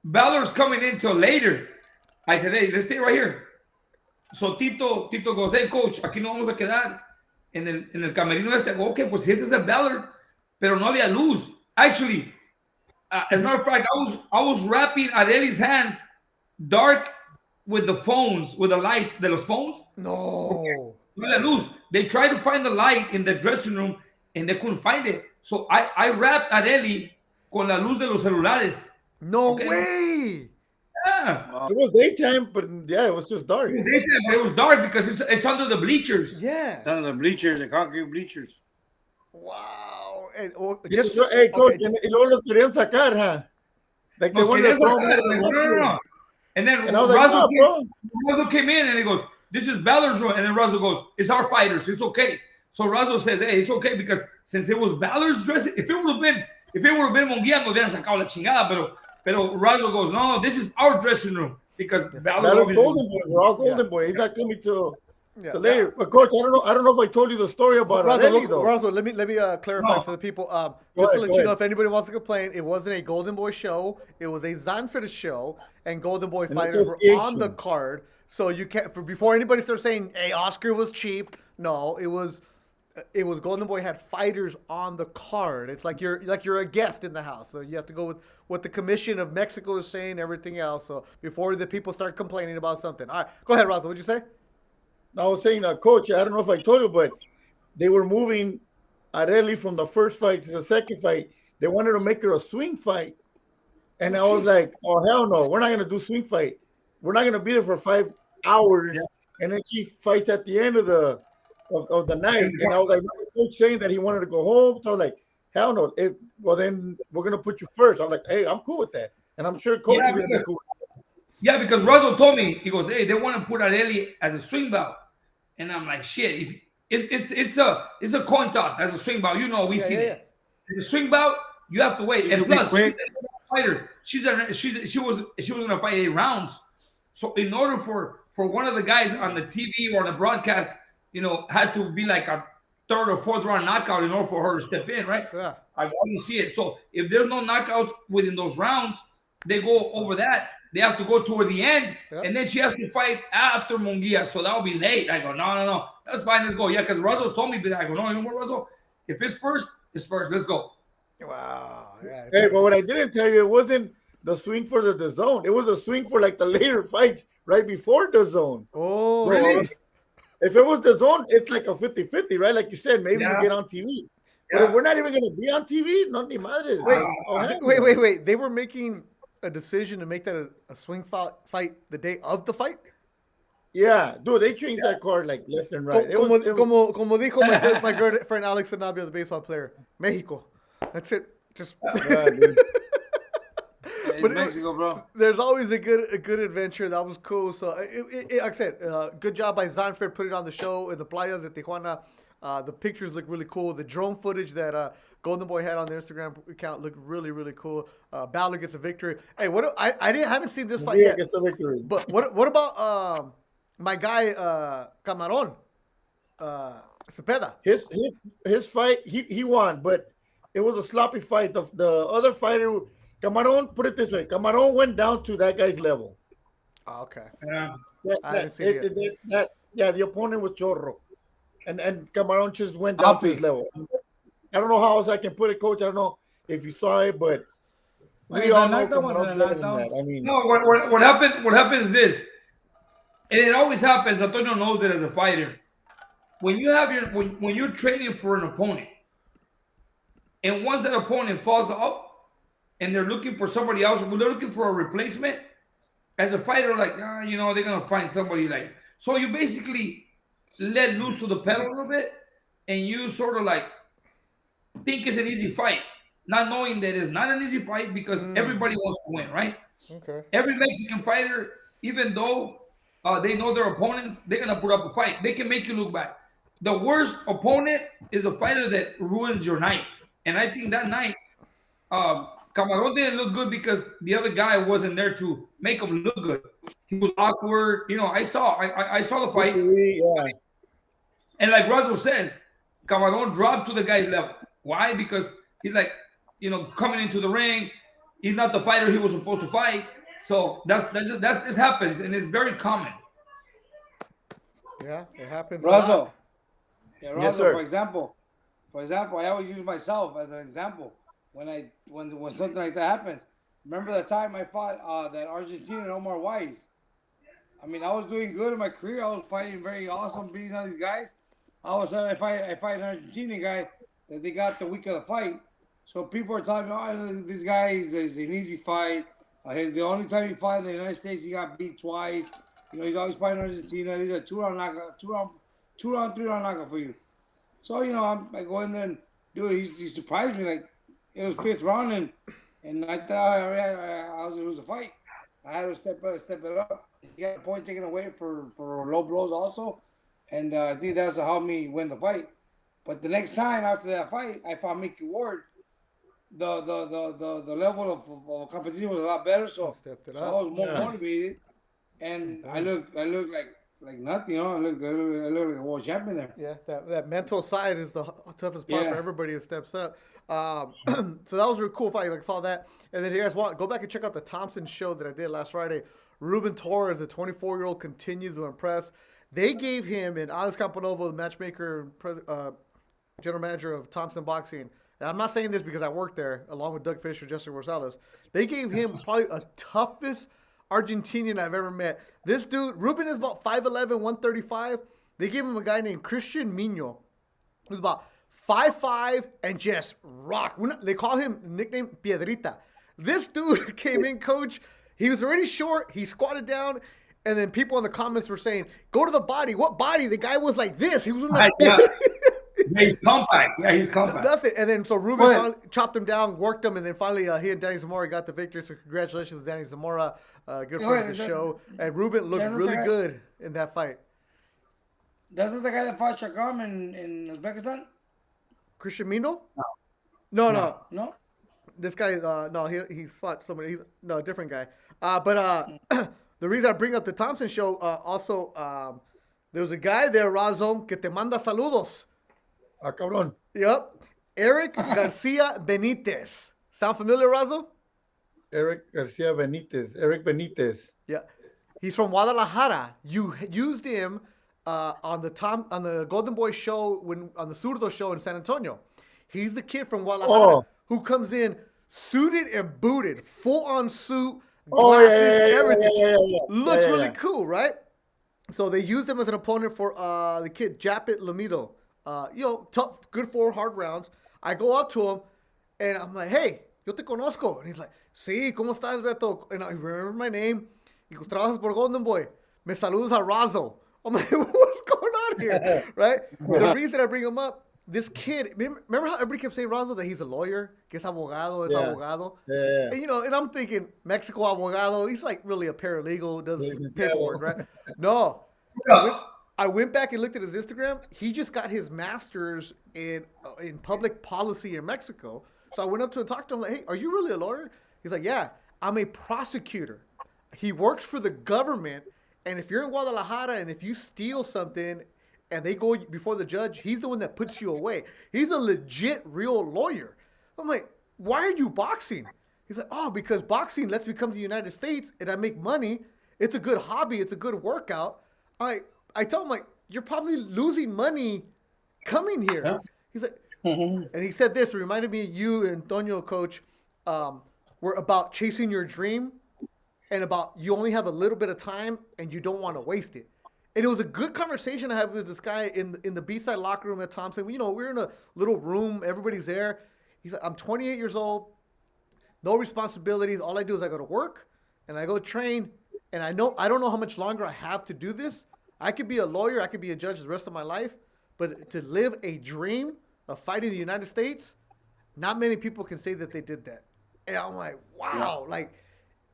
Ballard's coming in till later. I said, hey, let's stay right here. So Tito goes, hey, coach, aquí no vamos a quedar en el camerino este. I go, okay, pues si este es el Ballard, pero no había luz. Actually, as a matter of fact, I was wrapping Areli's hands dark with the phones, with the lights de los phones. No. No había luz. They tried to find the light in the dressing room and they couldn't find it. So I wrapped Areli con la luz de los celulares. No way. Yeah. It was daytime, but yeah, it was just dark. It was dark because it's under the bleachers. Yeah. It's under the bleachers, the concrete bleachers. Wow. And, Hey, coach, okay. y luego los querían sacar, huh? Like they Nos wanted to querían throw sacar, them. no. And then And I was like, Razo no, bro. came in and he goes, this is Ballard's room. And then Razo goes, it's our fighters. It's okay. So Razo says, hey, it's okay because since it was Ballard's dressing, if it would have been Munguia, nos hubieran sacado la chingada. Pero Razo goes, no, this is our dressing room because Ballard Golden Boy. We're all Golden Boy. He's not coming till later. But coach, I don't know if I told you the story about Areli, though. Razo, let me clarify for the people. Just to let you know, if anybody wants to complain, it wasn't a Golden Boy show. It was a Zanford show, and Golden Boy fighters were on the card. So you can't before anybody starts saying, "Hey, Oscar was cheap." No, it was Golden Boy had fighters on the card. It's like you're a guest in the house, so you have to go with what the Commission of Mexico is saying, everything else. So before the people start complaining about something, all right, go ahead, Razo. What'd you say? I was saying, coach, I don't know if I told you, but they were moving Areli from the first fight to the second fight. They wanted to make her a swing fight, and I was like, oh hell no, we're not gonna do swing fight. We're not gonna be there for 5 hours, and then she fights at the end of the night. And I was like, coach saying that he wanted to go home. So I was like, hell no. Well, then we're gonna put you first. I'm like, hey, I'm cool with that, and I'm sure coach is gonna be cool. Yeah, because Razo told me, he goes, hey, they want to put Areli as a swing belt, and I'm like, shit. If it's a coin toss as a swing belt, you know, we see that. The swing belt, you have to wait, and plus, she's a fighter. She was gonna fight 8 rounds. So in order for one of the guys on the TV or the broadcast, you know, had to be like a 3rd or 4th round knockout in order for her to step in, right? Yeah. I want to see it. So if there's no knockouts within those rounds, they go over that. they have to go toward the end, Yep. and then she has to fight after Munguia, so that'll be late. I go, no, that's fine, let's go. Yeah, because Razo told me, but I go, no, you know what, Razo? If it's first, it's first. Let's go. Wow. Yeah. Hey, but what I didn't tell you, it wasn't the swing for the zone. It was a swing for like the later fights right before the zone. Oh, So, really? if it was the zone, it's like a 50-50, right? Like you said, maybe Yeah. we get on TV. But Yeah. if we're not even going to be on TV, no ni madres. Wait. They were making a decision to make that a swing fight the day of the fight? Yeah, dude, they changed that card like left and right. Como dijo my good friend Alex Anabia, the baseball player. Mexico. That's it. Just. Yeah, dude. It's But Mexico, bro. There's always a good adventure. That was cool. So, like I said, good job by Zanfred putting on the show in the playas de Tijuana. The pictures look really cool. The drone footage that Golden Boy had on their Instagram account looked really, really cool. Balor gets a victory. Hey, haven't seen this fight yet. Gets a victory. But what about my guy Camarón, Cepeda? His fight, he won, but it was a sloppy fight. The other fighter, Camarón, put it this way, Camarón went down to that guy's level. Oh, okay. Yeah. I didn't see it. The opponent was Chorro. And Camarón just went down to his level. I don't know how else I can put it, Coach. I don't know if you saw it, but we all know Camarón's better than that. I mean, No, what happened? What happens is this, and it always happens. Antonio knows it as a fighter. When you have when you're training for an opponent, and once that opponent falls off, and they're looking for somebody else, when they're looking for a replacement, as a fighter, like they're gonna find somebody like. So you basically let loose to the pedal a little bit, and you sort of like think it's an easy fight, not knowing that it's not an easy fight because everybody wants to win, right? Okay. Every Mexican fighter, even though they know their opponents, they're gonna put up a fight. They can make you look bad. The worst opponent is a fighter that ruins your night, and I think that night, Camarón didn't look good because the other guy wasn't there to make him look good. He was awkward. I saw the fight. yeah. And like Razo says, Camarón dropped to the guy's level. Why? Because he's like, coming into the ring. He's not the fighter he was supposed to fight. So that this happens, and it's very common. Yeah, it happens. Razo. Yeah, Razo, Yes, sir. For example, I always use myself as an example when something like that happens. Remember the time I fought that Argentinian Omar Wise? I mean, I was doing good in my career. I was fighting very awesome, beating all these guys. All of a sudden, I fight an Argentinian guy that they got the week of the fight. So people are talking, this guy is an easy fight. The only time he fought in the United States, he got beat twice. He's always fighting Argentina. He's a two-round knockout, three-round knockout for you. So, I go in there and, dude, he surprised me. Like, it was fifth round, and I thought it was a fight. I had to step it up. He got a point taken away for low blows also. And I think that's what helped me win the fight. But the next time after that fight, I fought Mickey Ward. The level of competition was a lot better, so I was more motivated, and I look like nothing, I look like a world champion there. Yeah, that mental side is the toughest part for everybody who steps up. So that was a really cool fight. Saw that, and then if you guys want, go back and check out the Thompson show that I did last Friday. Ruben Torres, a 24-year-old, continues to impress. They gave him, and Alex Campanova, the matchmaker, general manager of Thompson Boxing. And I'm not saying this because I worked there along with Doug Fisher, Justin Rosales. They gave him probably a toughest Argentinian I've ever met. This dude, Ruben is about 5'11", 135. They gave him a guy named Christian Mino, who's about 5'5", and just rock. They call him nickname Piedrita. This dude came in, coach. He was already short. He squatted down. And then people in the comments were saying, go to the body. What body? The guy was like this. He was like He's compact. Yeah, he's compact. Nothing. And then so Ruben finally chopped him down, worked him, and then finally he and Danny Zamora got the victory. So congratulations, Danny Zamora, good friend of the show. And Ruben looked really good in that fight. Doesn't the guy that fought Shakam in Uzbekistan? Christian Mino? No. This guy, no, he's fought somebody. He's a different guy. But the reason I bring up the Thompson show, also, there was a guy there, Razo, que te manda saludos. Ah, cabrón. Yep. Eric Garcia Benitez. Sound familiar, Razo? Eric Garcia Benitez. Eric Benitez. Yeah, he's from Guadalajara. You used him on the Golden Boy show on the Zurdo show in San Antonio. He's the kid from Guadalajara who comes in suited and booted, full on suit, glasses, everything. Looks really cool, right? So they used him as an opponent for the kid Japet Lamido. Tough, good 4 hard rounds. I go up to him and I'm like, hey, yo te conozco. And he's like, sí, ¿cómo estás, Beto? And I remember my name. He goes, trabajas por Golden Boy. Me saludas a Razo. I'm like, what's going on here? Right? The reason I bring him up, this kid, remember how everybody kept saying Razo that he's a lawyer? Que es abogado, es abogado. Yeah. And I'm thinking, Mexico abogado, he's like really a paralegal, does paperwork, right? No. I went back and looked at his Instagram. He just got his master's in public policy in Mexico. So I went up to him and talked to him like, hey, are you really a lawyer? He's like, yeah, I'm a prosecutor. He works for the government. And if you're in Guadalajara and if you steal something and they go before the judge, he's the one that puts you away. He's a legit, real lawyer. I'm like, why are you boxing? He's like, oh, because boxing lets me come to the United States and I make money. It's a good hobby. It's a good workout. I tell him, like, you're probably losing money coming here. Yeah. He's like, and he said this, it reminded me of you, Antonio, Coach, were about chasing your dream and about you only have a little bit of time and you don't want to waste it. And it was a good conversation I had with this guy in the B-side locker room at Thompson. We're in a little room. Everybody's there. He's like, I'm 28 years old, no responsibilities. All I do is I go to work and I go train. And I don't know how much longer I have to do this. I could be a lawyer. I could be a judge the rest of my life. But to live a dream of fighting the United States, not many people can say that they did that. And I'm like, wow. Like,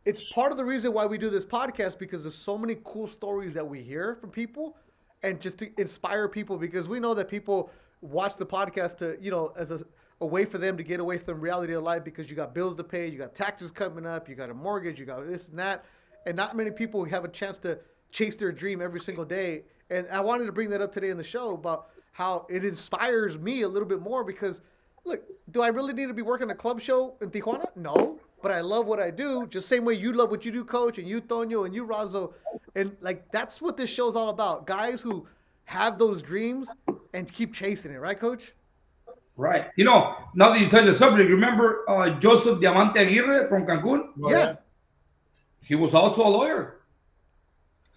it's part of the reason why we do this podcast, because there's so many cool stories that we hear from people and just to inspire people, because we know that people watch the podcast to, as a way for them to get away from reality of life, because you got bills to pay, you got taxes coming up, you got a mortgage, you got this and that. And not many people have a chance to chase their dream every single day. And I wanted to bring that up today in the show about how it inspires me a little bit more, because, look, do I really need to be working a club show in Tijuana? No, but I love what I do. Just same way you love what you do, Coach, and you, Tono, and you, Razo. And, like, that's what this show's all about. Guys who have those dreams and keep chasing it. Right, Coach? Right. Now that you touch the subject, remember Joseph Diamante Aguirre from Cancun? Yeah. He was also a lawyer.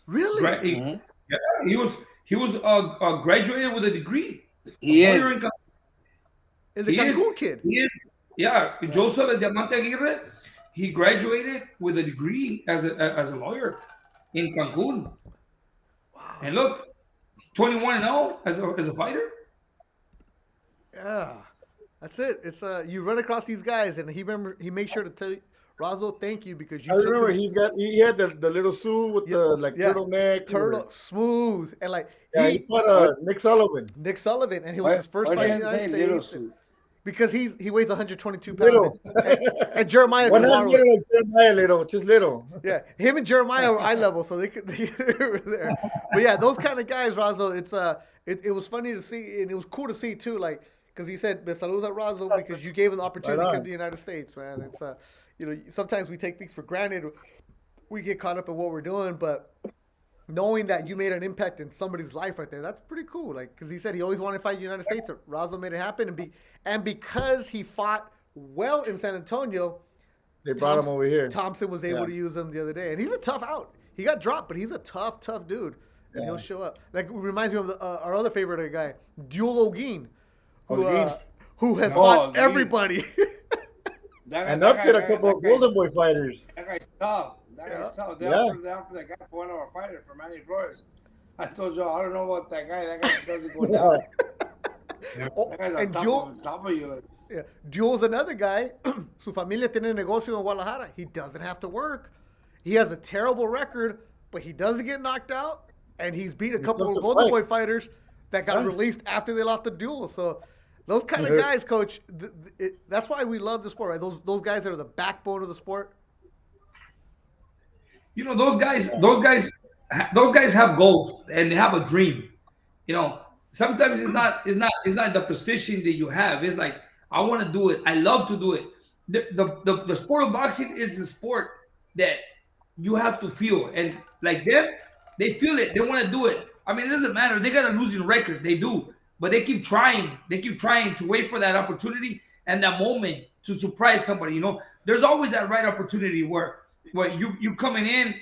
Really? Right. He was graduated with a degree. He is. And the Cancun kid. He is. Yeah, Joseph Diamante Aguirre. He graduated with a degree as a lawyer in Cancun. Wow. And look, 21-0 as a fighter. Yeah, that's it. It's you run across these guys, and he makes sure to tell you, Razo, thank you, because you. I remember he had the little suit with the turtleneck, smooth, and like he fought Nick Sullivan, and he was his first fight in the United States. Because he weighs 122 pounds, and Jeremiah. Well, not little, Jeremiah, just little. Yeah, him and Jeremiah were eye level, so they were there. But yeah, those kind of guys, Razo. It was funny to see, and it was cool to see too. Like, because he said, "Me saludos a Razo," because you gave him the opportunity to come to the United States, man. It's sometimes we take things for granted. We get caught up in what we're doing, but knowing that you made an impact in somebody's life right there, that's pretty cool. Like, because he said he always wanted to fight in the United States. Razo made it happen, and because he fought well in San Antonio, they brought him over here. Thompson was able to use him the other day, and he's a tough out. He got dropped, but he's a tough dude, and he'll show up. Like, it reminds me of our other favorite guy, Duel Ogin, who has fought everybody. And upset a couple of Golden Boy fighters. That guy's tough. They're after that guy for one of our fighters, for Manny Flores. I told you, I don't know about that guy. That guy doesn't go down. That guy's on top of you. Yeah. Duel's another guy. Su familia tiene negocio en Guadalajara. He doesn't have to work. He has a terrible record, but he doesn't get knocked out. And he's beat a couple of Golden Boy fighters that got released after they lost the duel. So those kind of guys, Coach, that's why we love the sport, right? Those guys are the backbone of the sport. Those guys have goals and they have a dream. Sometimes it's not the position that you have. It's like, I want to do it. I love to do it. the sport of boxing is a sport that you have to feel, and like them, they feel it. They want to do it. I mean, it doesn't matter. They got a losing record. They do, but they keep trying. They keep trying to wait for that opportunity and that moment to surprise somebody. There's always that right opportunity where you coming in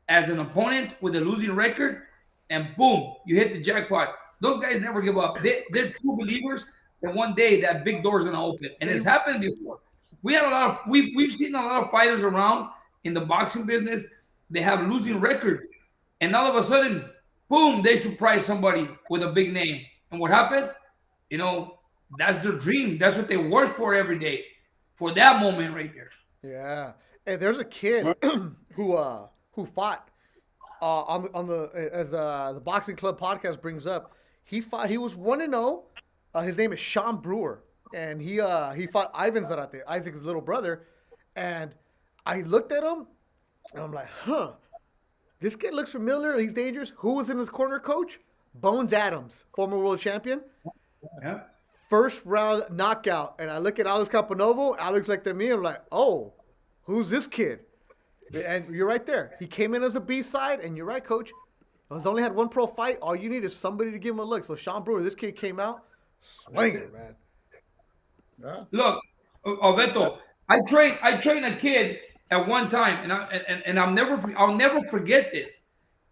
as an opponent with a losing record, and boom, you hit the jackpot. Those guys never give up. They're true believers that one day that big door is gonna open, and it's happened before. We've seen a lot of fighters around in the boxing business. They have losing records, and all of a sudden, boom, they surprise somebody with a big name. And what happens? That's their dream. That's what they work for every day, for that moment right there. Yeah. Hey, there's a kid who fought on the Boxing Club podcast brings up. He was 1-0. His name is Sean Brewer, and he fought Ivan Zarate, Isaac's little brother. And I looked at him, and I'm like, this kid looks familiar. He's dangerous. Who was in his corner, coach? Bones Adams, former world champion. Yeah. First round knockout. And I look at Alex Campanovo. Alex looked at me. I'm like, oh, who's this kid? And you're right there. He came in as a B-side, and you're right, coach. He's only had one pro fight. All you need is somebody to give him a look. So Sean Brewer, this kid came out swinging, man. Yeah. Look, Beto, I trained a kid at one time, and I'll never forget this.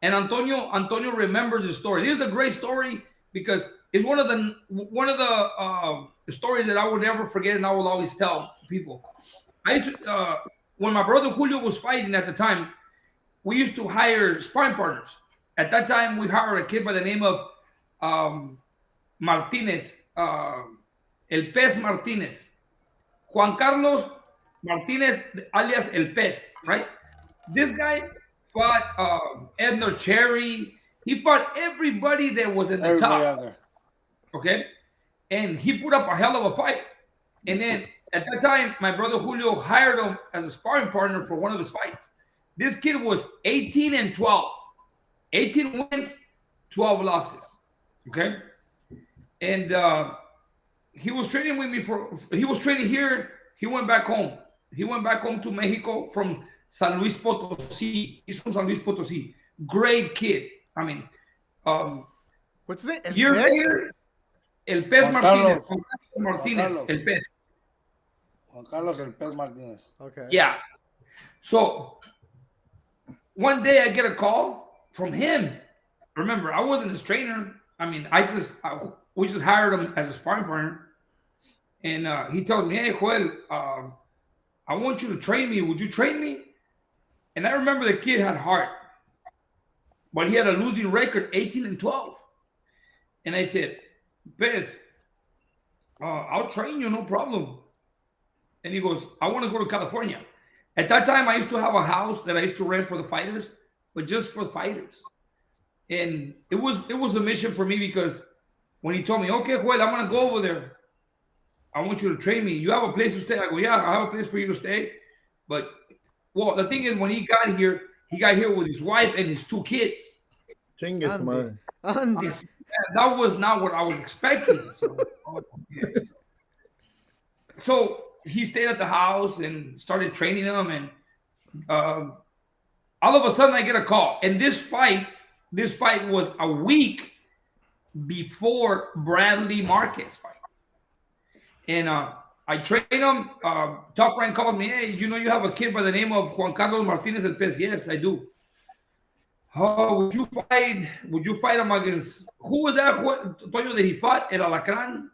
And Antonio remembers the story. This is a great story because it's one of the stories that I will never forget, and I will always tell people. When my brother Julio was fighting at the time, we used to hire sparring partners. At that time, we hired a kid by the name of Martinez, El Pez Martinez, Juan Carlos Martinez, alias El Pez, right? This guy fought Ebner Cherry. He fought everybody that was in the top. Okay? And he put up a hell of a fight. And then at that time, my brother Julio hired him as a sparring partner for one of his fights. This kid was 18-12. 18 wins, 12 losses. Okay? And he was training with me he was training here. He went back home. He went back home to Mexico from San Luis Potosí. He's from San Luis Potosí. Great kid. I mean, what's it? Year later, El Pez Martinez. Martinez. El Pez. Juan Carlos El Pez Martinez. Okay. Yeah. So one day I get a call from him. Remember, I wasn't his trainer. I mean, we just hired him as a sparring partner. And he tells me, hey, Joel, I want you to train me. Would you train me? And I remember the kid had heart, but he had a losing record, 18-12. And I said, Pez, I'll train you, no problem. And he goes, I want to go to California. At that time, I used to have a house that I used to rent for the fighters, but just for fighters. And it was a mission for me because when he told me, okay, Joel, I'm going to go over there. I want you to train me. You have a place to stay? I go, yeah, I have a place for you to stay. But, well, the thing is, when he got here with his wife and his 2 kids. Chingues, man. That was not what I was expecting. So he stayed at the house and started training him. And all of a sudden, I get a call. And this fight was a week before Bradley Marquez fight. And I trained him. Top Rank called me, hey, you have a kid by the name of Juan Carlos Martinez El Pez. Yes, I do. Would you fight him against, who was that, Tono, that he fought? El Alacran?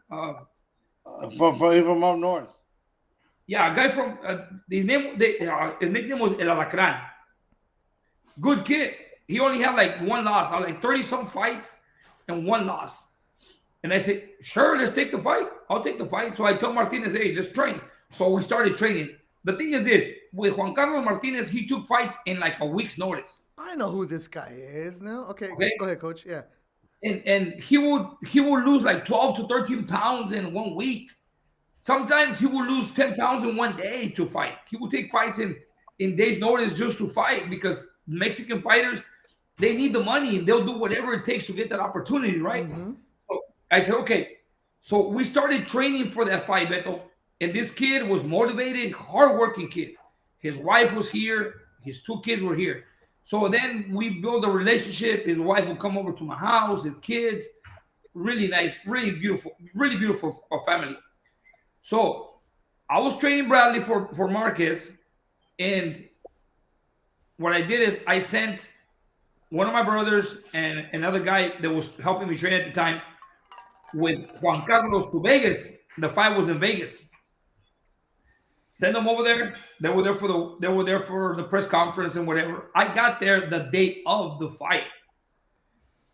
From up north. Yeah, a guy from, his nickname was El Alacran. Good kid. He only had like 1 loss. I was like 30-some fights and 1 loss. And I said, sure, let's take the fight. I'll take the fight. So I told Martinez, hey, let's train. So we started training. The thing is this, with Juan Carlos Martinez, he took fights in like a week's notice. I know who this guy is now. Okay. Go ahead, coach. Yeah. And he would lose like 12 to 13 pounds in 1 week. Sometimes he would lose 10 pounds in 1 day to fight. He would take fights in days' notice just to fight because Mexican fighters, they need the money and they'll do whatever it takes to get that opportunity, right? Mm-hmm. So I said, okay. So we started training for that fight, Beto. And this kid was motivated, hardworking kid. His wife was here. His 2 kids were here. So then we built a relationship. His wife would come over to my house, his kids. Really nice, really beautiful family. So I was training Bradley for Marquez. And what I did is I sent one of my brothers and another guy that was helping me train at the time with Juan Carlos to Vegas. The fight was in Vegas. Send them over there. They were there for the press conference and whatever. I got there the day of the fight.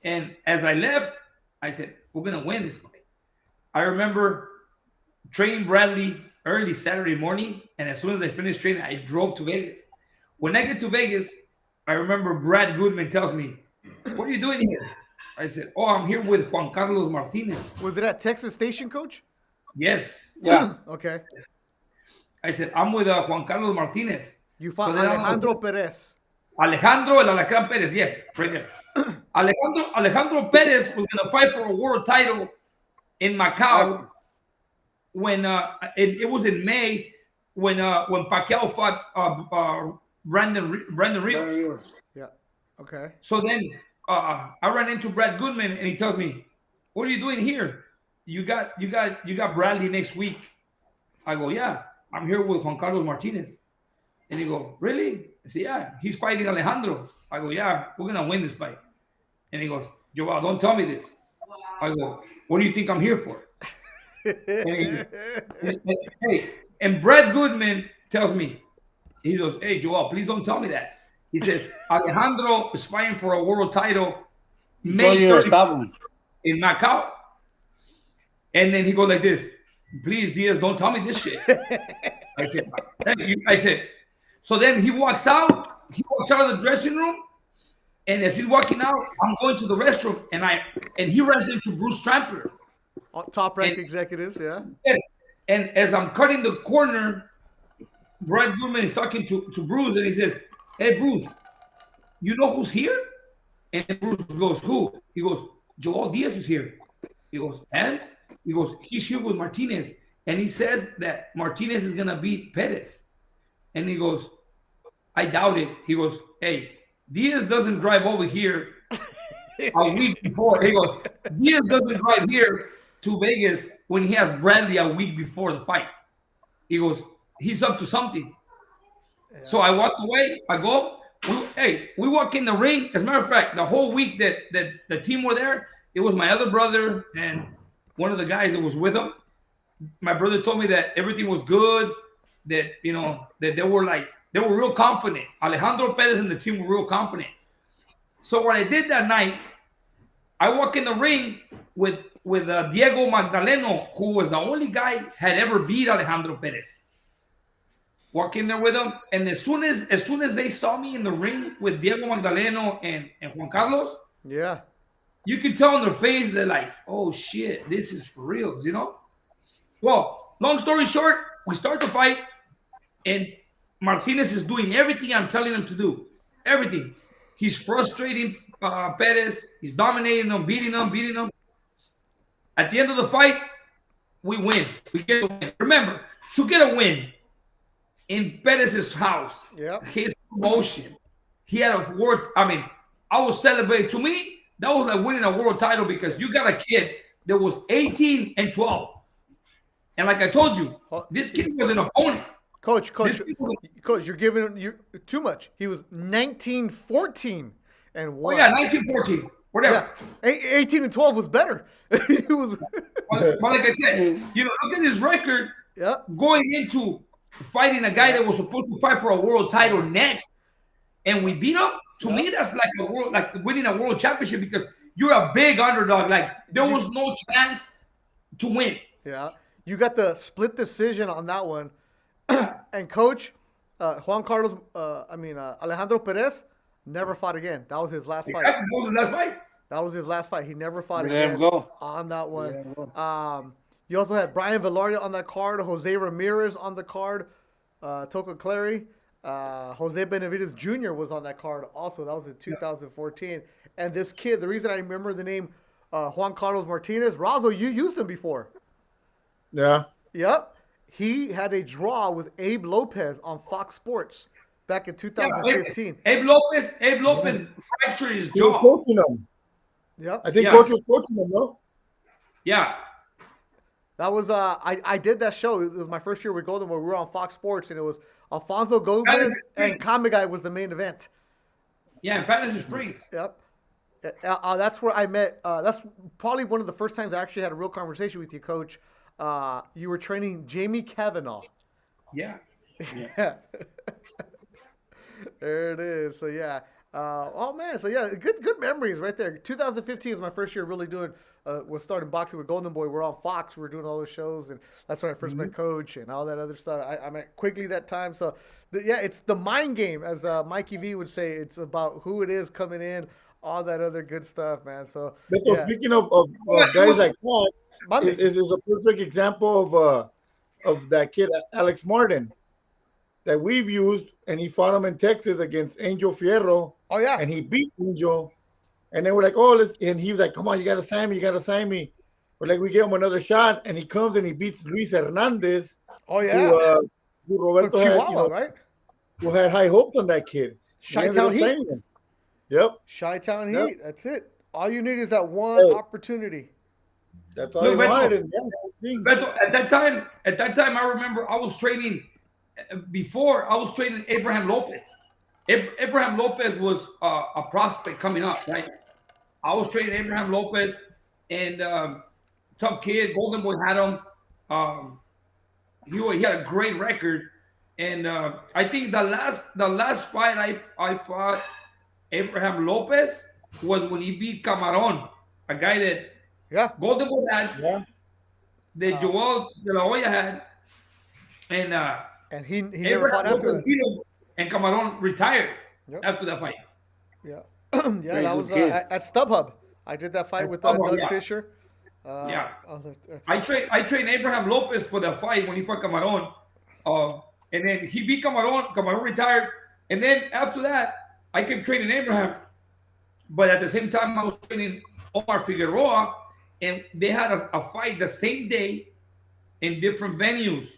And as I left, I said, we're going to win this fight. I remember training Bradley early Saturday morning. And as soon as I finished training, I drove to Vegas. When I get to Vegas, I remember Brad Goodman tells me, what are you doing here? I said, oh, I'm here with Juan Carlos Martinez. Was it at Texas Station, Coach? Yes. Yeah. Okay. I said, I'm with Juan Carlos Martinez. You fought Alejandro Perez. Alejandro El Alacrán Perez, yes, right there. Alejandro Perez was going to fight for a world title in Macau when it was in May when Pacquiao fought Brandon Rios. Yeah. Okay. So then I ran into Brad Goodman and he tells me, "What are you doing here? You got Bradley next week." I go, "Yeah, I'm here with Juan Carlos Martinez." And he go, "Really?" I say, "Yeah, he's fighting Alejandro." I go, "Yeah, we're gonna win this fight." And he goes, "Joel, don't tell me this." I go, "What do you think I'm here for?" and Brad Goodman tells me, he goes, "Hey, Joel, please don't tell me that." He says, "Alejandro is fighting for a world title May 30th in Macau." And then he goes like this, "Please, Diaz, don't tell me this shit." I said, so then he walks out of the dressing room, and as he's walking out, I'm going to the restroom, and he runs into Bruce Trampler. Top rank executives, yeah. Yes. And as I'm cutting the corner, Brad Goodman is talking to Bruce, and he says, "Hey, Bruce, you know who's here?" And Bruce goes, "Who?" He goes, "Joel Diaz is here." He goes, "And?" He goes, "He's here with Martinez. And he says that Martinez is going to beat Perez." And he goes, "I doubt it." He goes, "Hey, Diaz doesn't drive over here a week before." He goes, "Diaz doesn't drive here to Vegas when he has Bradley a week before the fight." He goes, "He's up to something." Yeah. So I walked away. I go, we walk in the ring. As a matter of fact, the whole week that the team were there, it was my other brother and one of the guys that was with him. My brother told me that everything was good, that, you know, that they were real confident. Alejandro Perez and the team were real confident. So what I did that night, I walk in the ring with Diego Magdaleno, who was the only guy had ever beat Alejandro Perez. Walk in there with him, and as soon as they saw me in the ring with Diego Magdaleno and Juan Carlos, yeah, you can tell on their face they're like, "Oh shit, this is for real," you know? Well, long story short, we start the fight, and Martinez is doing everything I'm telling him to do. Everything. He's frustrating Perez. He's dominating him, beating him. At the end of the fight, we win. We get a win. Remember, to get a win in Perez's house, his promotion, he had a worth. I mean, I was celebrating. To me, that was like winning a world title because you got a kid that was 18 and 12. And like I told you, this kid was an opponent. Coach, you're giving him too much. He was 19-14 and 1. Oh yeah, 19-14, whatever. Yeah. 18 and 12 was better. He was. But like I said, you know, look at his record. Yeah. Going into fighting a guy that was supposed to fight for a world title next, and we beat him. To me, that's like winning a world championship because you're a big underdog. Like there was no chance to win. Yeah. You got the split decision on that one. And Coach, Alejandro Perez never fought again. That was his last fight. That was his last fight. He never fought again on that one. You also had Brian Villaria on that card, Jose Ramirez on the card, Toco Clary, Jose Benavides Jr. was on that card also. That was in 2014. And this kid, the reason I remember the name Juan Carlos Martinez, Razo, you used him before. Yeah. Yep. he had a draw with Abe Lopez on Fox Sports back in Yeah, 2015. Abe Lopez fractured his He was jaw. coaching him. Yep. I think Yeah. Coach was coaching him, no? Yeah. That was I did that show. It was my first year with Golden Boy. We were on Fox Sports, and it was Alfonso Gomez and Kamigai was the main event. Yeah, in Fantasy Springs. Yep. That's where I met. That's probably one of the first times I actually had a real conversation with you, Coach. You were training Jamie Kavanaugh. Yeah. Yeah. There it is. So yeah. Oh man. So yeah, good memories right there. 2015 is my first year really doing. Was starting boxing with Golden Boy. We're on Fox. We're doing all those shows, and that's when I 1st met Coach and all that other stuff. I met Quigley that time. So yeah, it's the mind game, as Mikey V would say. It's about who it is coming in, all that other good stuff, man. So Beto, yeah. speaking of guys like that, is a perfect example of that kid Alex Martin that we've used, and he fought him in Texas against Angel Fierro. Oh yeah, and he beat Angel. And then we're like, oh, and he was like, come on, you got to sign me. You got to sign me. We're like, we give him another shot. And he comes and he beats Luis Hernandez. Oh, yeah. Who Roberto had, Chihuahua, right? Who had high hopes on that kid. Chi-Town Heat. Yep. Chi-Town Heat. That's it. All you need is that one opportunity. That's all he wanted. Beto, at that time, I remember I was training Abraham Lopez. Abraham Lopez was a prospect coming up, right? I was training Abraham Lopez, and tough kid. Golden Boy had him. He had a great record, and I think the last fight I fought Abraham Lopez was when he beat Camarón, a guy that Golden Boy had, that Joel De La Hoya had, and he never fought after that. And Camarón retired after that fight. Yeah, yeah, that was at StubHub. I did that fight with Doug Fisher. I trained Abraham Lopez for that fight when he fought Camarón, and then he beat Camarón. Camarón retired, and then after that, I kept training Abraham. But at the same time, I was training Omar Figueroa, and they had a fight the same day in different venues.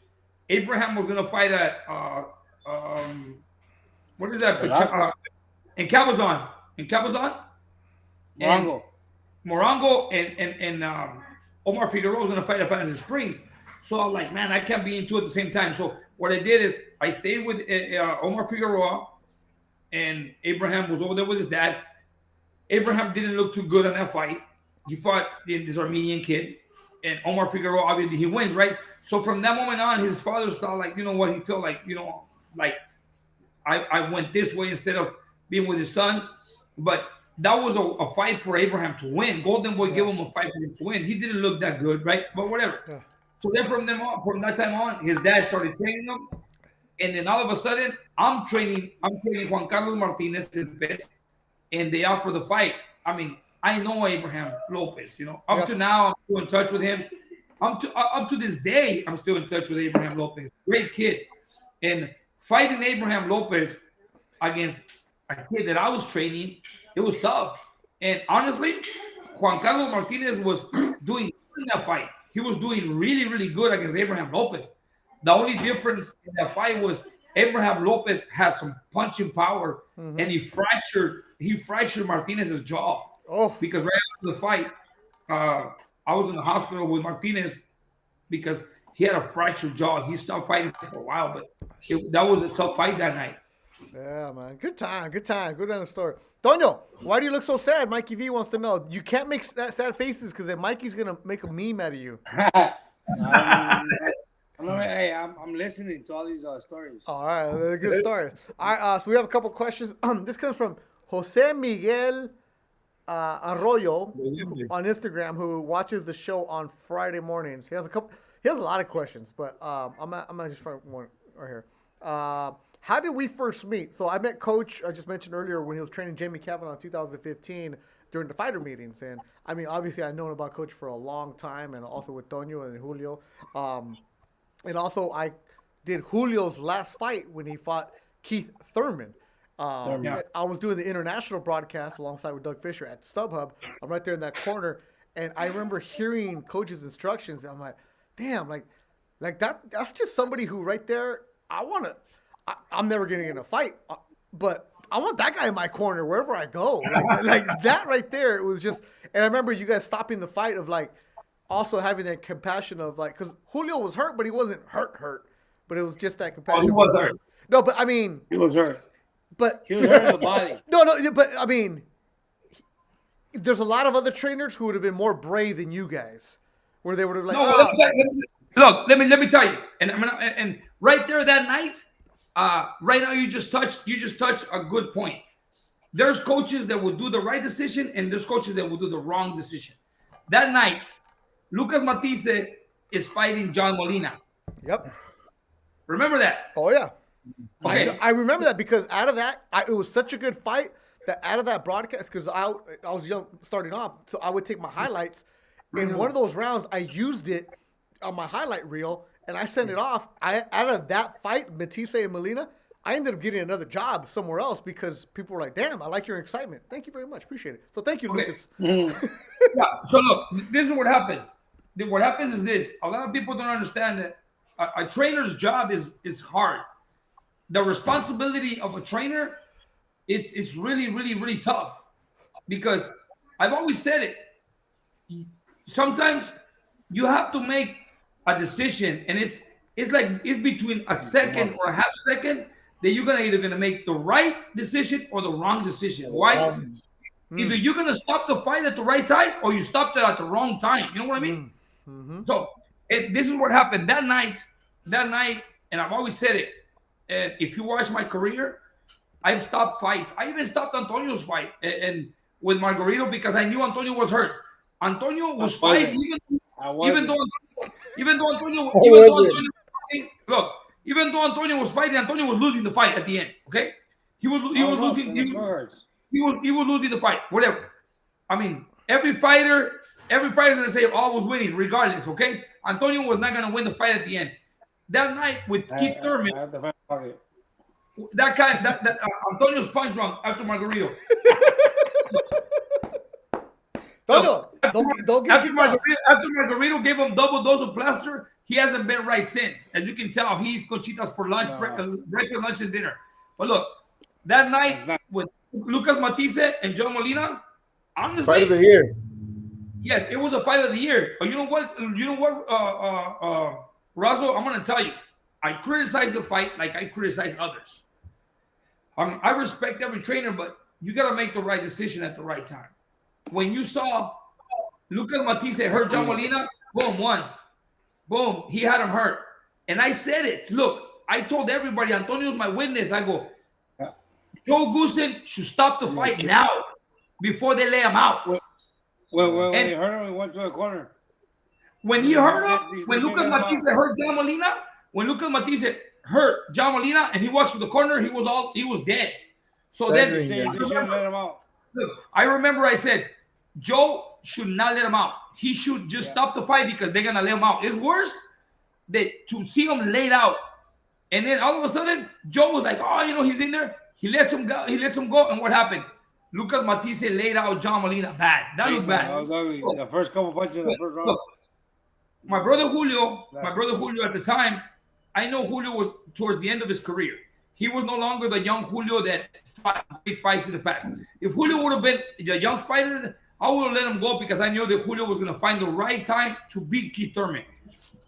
Abraham was gonna fight at what is that? In Cabazon. Morongo and Omar Figueroa was gonna fight at Fantasy Springs. So I'm like, man, I can't be in two at the same time. So what I did is I stayed with Omar Figueroa, and Abraham was over there with his dad. Abraham didn't look too good on that fight. He fought this Armenian kid, and Omar Figueroa, obviously he wins, right? So from that moment on, his father started like, you know what, he felt like, you know, like I went this way instead of being with his son. But that was a fight for Abraham to win. Golden Boy gave him a fight for him to win. He didn't look that good, right? But whatever. Yeah. So then from that time on, his dad started training him. And then all of a sudden, I'm training Juan Carlos Martinez in the best, and they offer the fight. I mean, I know Abraham Lopez, you know. Up to now, I'm still in touch with him. Up to this day, I'm still in touch with Abraham Lopez. Great kid. And fighting Abraham Lopez against a kid that I was training, it was tough. And honestly, Juan Carlos Martinez was doing good in that fight. He was doing really, really good against Abraham Lopez. The only difference in that fight was Abraham Lopez had some punching power, and he fractured Martinez's jaw. Oh, because right after the fight, I was in the hospital with Martinez because he had a fractured jaw. He stopped fighting for a while, but that was a tough fight that night. Yeah, man. Good time. Good time. Good on the story. Tono, why do you look so sad? Mikey V wants to know. You can't make sad faces because then Mikey's going to make a meme out of you. Hey, I'm listening to all these stories. All right. They're good stories. All right. So we have a couple questions. This comes from Jose Miguel Arroyo on Instagram, who watches the show on Friday mornings. He has a lot of questions, but I'm gonna just find one right here. How did we first meet? So I met Coach, I just mentioned earlier, when he was training Jamie Kavanaugh in 2015 during the fighter meetings. And I mean, obviously I've known about Coach for a long time, and also with Tono and Julio. And also I did Julio's last fight when he fought Keith Thurman. I was doing the international broadcast alongside with Doug Fisher at StubHub. I'm right there in that corner. And I remember hearing Coach's instructions. And I'm like, damn, like Like that's just somebody who right there. I'm never getting in a fight, but I want that guy in my corner wherever I go. Like that right there. It was just, and I remember you guys stopping the fight of like also having that compassion of like, because Julio was hurt, but he wasn't hurt, but it was just that compassion. He was hurt. No, but I mean, He was hurt. But he was hurt in the body. No, but I mean, there's a lot of other trainers who would have been more brave than you guys, where they would have like, look, let me tell you, and right there that night, right now you just touched a good point. There's coaches that will do the right decision, and there's coaches that will do the wrong decision. That night, Lucas Matisse is fighting John Molina. Yep. Remember that? Oh yeah. Okay. I remember that because out of that, it was such a good fight that out of that broadcast, because I was young starting off, so I would take my highlights. In one of those rounds, I used it on my highlight reel, and I sent it off. Out of that fight, Matisse and Molina, I ended up getting another job somewhere else because people were like, damn, I like your excitement. Thank you very much. Appreciate it. So thank you, Lucas. Yeah. So look, this is what happens. What happens is this. A lot of people don't understand that a trainer's job is hard. The responsibility of a trainer, it's really, really, really tough. Because I've always said it. Sometimes you have to make a decision, and it's between a second or a half second that you're either gonna make the right decision or the wrong decision. Why? Either you're gonna stop the fight at the right time or you stopped it at the wrong time. You know what I mean? Mm-hmm. So this is what happened that night, and I've always said it. And if you watch my career, I've stopped fights. I even stopped Antonio's fight and with Margarito because I knew Antonio was hurt. Antonio was fighting even though Antonio was fighting, Antonio was losing the fight at the end. Okay, he was losing. He was losing the fight. Whatever. I mean, every fighter's gonna say, "Oh, I was winning," regardless. Okay, Antonio was not gonna win the fight at the end. That night with Keith Thurman, that Antonio's punch drunk after Margarito. Don't get after Margarito gave him double dose of plaster, he hasn't been right since. As you can tell, he's conchitas for lunch, breakfast, lunch, and dinner. But look, that night with Lucas Matisse and John Molina, honestly, fight of the year. Yes, it was a fight of the year. But you know what, Razo, I'm gonna tell you, I criticize the fight like I criticize others. I mean, I respect every trainer, but you gotta make the right decision at the right time. When you saw Lucas Matisse hurt John Molina, boom, once. Boom, he had him hurt. And I said it. Look, I told everybody, Antonio's my witness. I go, Joe Goosen should stop the fight now before they lay him out. When he hurt him, he went to the corner. When he hurt him, when Lucas Matisse hurt John Molina, when Lucas Matisse hurt John Molina and he walks to the corner, he was dead. So then they shouldn't let him out. Look, I remember I said, Joe should not let him out. He should just stop the fight because they're gonna let him out. It's worse that to see him laid out, and then all of a sudden Joe was like, "Oh, he's in there." He lets him go. And what happened? Lucas Matisse laid out John Molina bad. That looked bad. That was ugly. The first couple punches of the first round. Look, my brother Julio at the time, I know Julio was towards the end of his career. He was no longer the young Julio that fought great fights in the past. If Julio would have been the young fighter, I would have let him go because I knew that Julio was going to find the right time to beat Keith Thurman.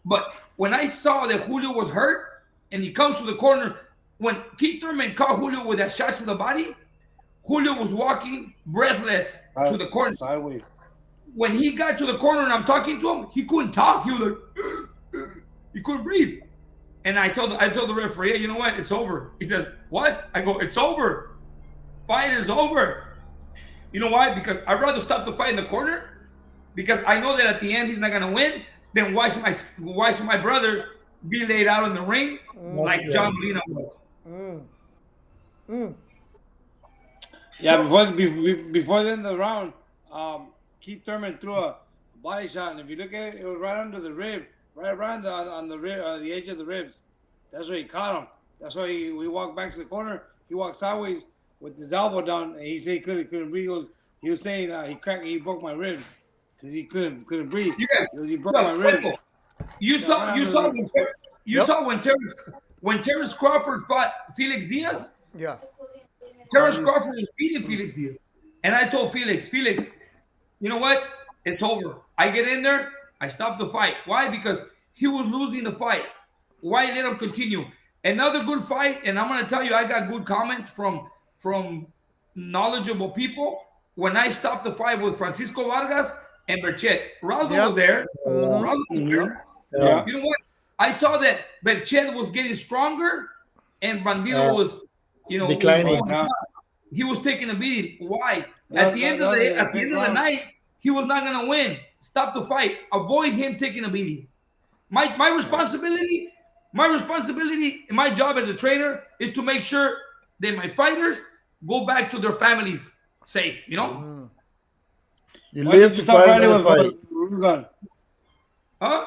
But when I saw that Julio was hurt and he comes to the corner, when Keith Thurman caught Julio with that shot to the body, Julio was walking breathless to the corner. Sideways. When he got to the corner and I'm talking to him, he couldn't talk. He was like, he couldn't breathe. And I told the referee, hey, you know what? It's over. He says, what? I go, it's over. Fight is over. You know why? Because I'd rather stop the fight in the corner because I know that at the end he's not gonna win than watch my brother be laid out in the ring like John Molina was. Yeah, before the end of the round, Keith Thurman threw a body shot, and if you look at it, it was right under the rib, right around on the rib, the edge of the ribs. That's where he caught him. That's why we walked back to the corner. He walked sideways with his elbow down, and he said he couldn't breathe. He was saying he broke my ribs because he couldn't breathe. He broke my ribs. You saw Yep. when Terrence Crawford fought Felix Diaz. Yeah. Terrence Crawford was beating Felix Diaz, and I told Felix, you know what? It's over. I get in there. I stop the fight. Why? Because he was losing the fight. Why let him continue? Another good fight, and I'm gonna tell you, I got good comments from knowledgeable people when I stopped the fight with Francisco Vargas and Berchet. Razo was there. Razo was there. Yeah. You know what? I saw that Berchet was getting stronger, and Bandido was, declining. He was taking a beating. Why? At the end of the night, he was not gonna win. Stop the fight. Avoid him taking a beating. My responsibility, my job as a trainer is to make sure that my fighters go back to their families safe. You know. You Why live did to you stop fight Bradley another with fight. Ruzan? Huh?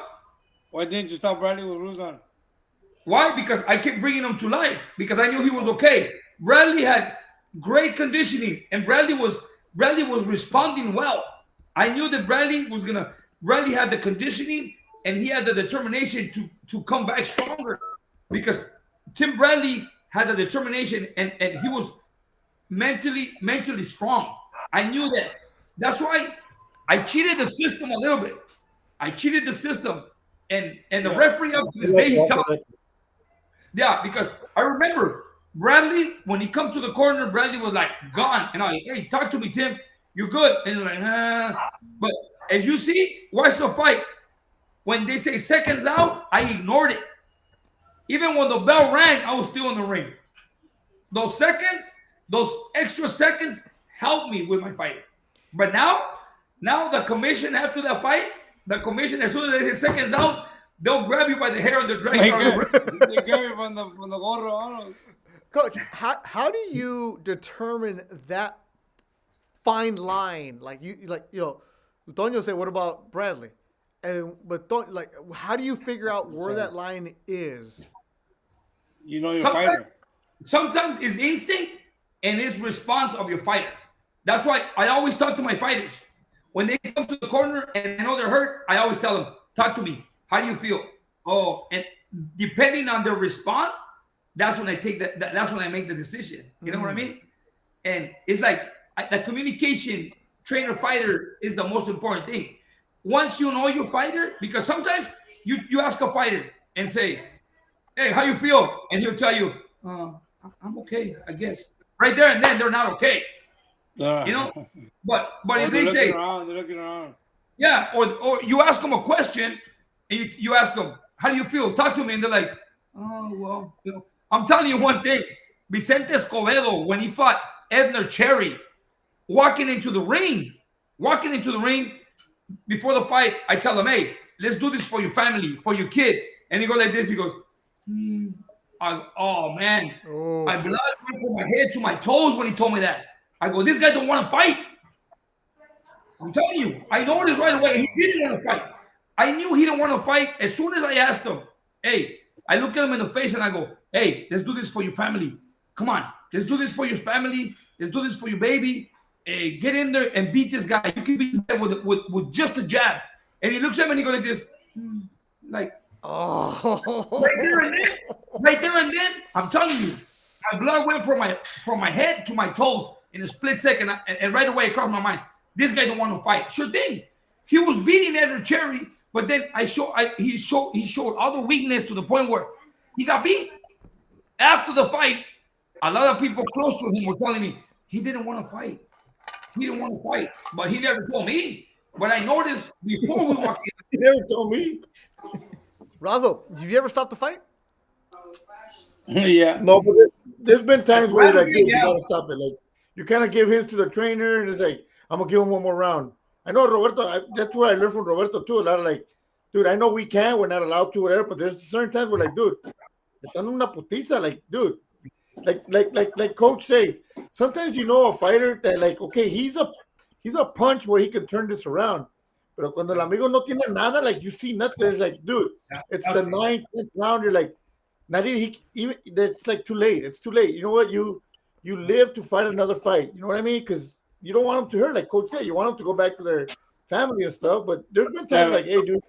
Why didn't you stop Bradley with Ruzan? Why? Because I kept bringing him to life because I knew he was okay. Bradley had great conditioning, and Bradley was responding well. I knew that Bradley had the conditioning and he had the determination to come back stronger because Tim Bradley had the determination and he was mentally strong. I knew that. That's why I cheated the system a little bit. I cheated the system, and the referee up to this day he told me. Yeah, because I remember Bradley when he come to the corner, Bradley was like gone, and I like, hey, talk to me, Tim. You're good, and you're like, But as you see, watch the fight. When they say seconds out, I ignored it. Even when the bell rang, I was still in the ring. Those seconds, those extra seconds, helped me with my fight. But now the commission after that fight, the commission as soon as they say seconds out, they'll grab you by the hair and they'll drag you out. They grab you from the gorro. Coach, how do you determine that fine line? Antonio said, what about Bradley? How do you figure out where that line is? You know your fighter. Sometimes it's instinct and it's response of your fighter. That's why I always talk to my fighters. When they come to the corner and I know they're hurt, I always tell them, talk to me. How do you feel? Oh, and depending on their response, that's when I take that's when I make the decision. You know what I mean? And it's like the communication trainer fighter is the most important thing. Once you know your fighter, because sometimes you ask a fighter and say, hey, how you feel? And he'll tell you, I'm okay, I guess. Right there and then they're not okay. You know? But if they say, they're looking around. Yeah, or you ask them a question and you ask them, how do you feel? Talk to me. And they're like, oh, well, I'm telling you one thing. Vicente Escobedo, when he fought Edner Cherry, walking into the ring, before the fight, I tell him, hey, let's do this for your family, for your kid. And he goes like this. He goes, oh, man. Oh. My blood went from my head to my toes when he told me that. I go, this guy don't want to fight. I'm telling you, I noticed right away he didn't want to fight. I knew he didn't want to fight as soon as I asked him. Hey, I look at him in the face and I go, hey, let's do this for your family. Come on, let's do this for your family. Let's do this for your baby. Hey, get in there and beat this guy. You can beat this guy with just a jab. And he looks at me and he goes like this, right there and then, I'm telling you, my blood went from my head to my toes in a split second, and right away across my mind, this guy don't want to fight. Sure thing. He was beating Edner Cherry, but then he showed all the weakness to the point where he got beat. After the fight, a lot of people close to him were telling me he didn't want to fight. He didn't want to fight, but he never told me. But I noticed before we walked in. He never told me. Razo, have you ever stopped the fight? Yeah. No, but there's been times where you're like, dude, you gotta stop it. Like, you kind of give hints to the trainer, and it's like, I'm gonna give him one more round. I know Roberto. That's what I learned from Roberto too. A lot of like, dude, I know we can, we're not allowed to, whatever. But there's certain times where like, dude, están una putiza, like, dude, like Coach says. Sometimes you know a fighter that like, okay, he's a punch where he can turn this around. Pero cuando el amigo no tiene nada, like you see nothing. It's like, dude, it's the 9th, 10th round. You're like, not even it's like too late. It's too late. You know what? You live to fight another fight. You know what I mean? Because you don't want them to hurt. Like Coach said, you want them to go back to their family and stuff. But there's been times like, hey, dude,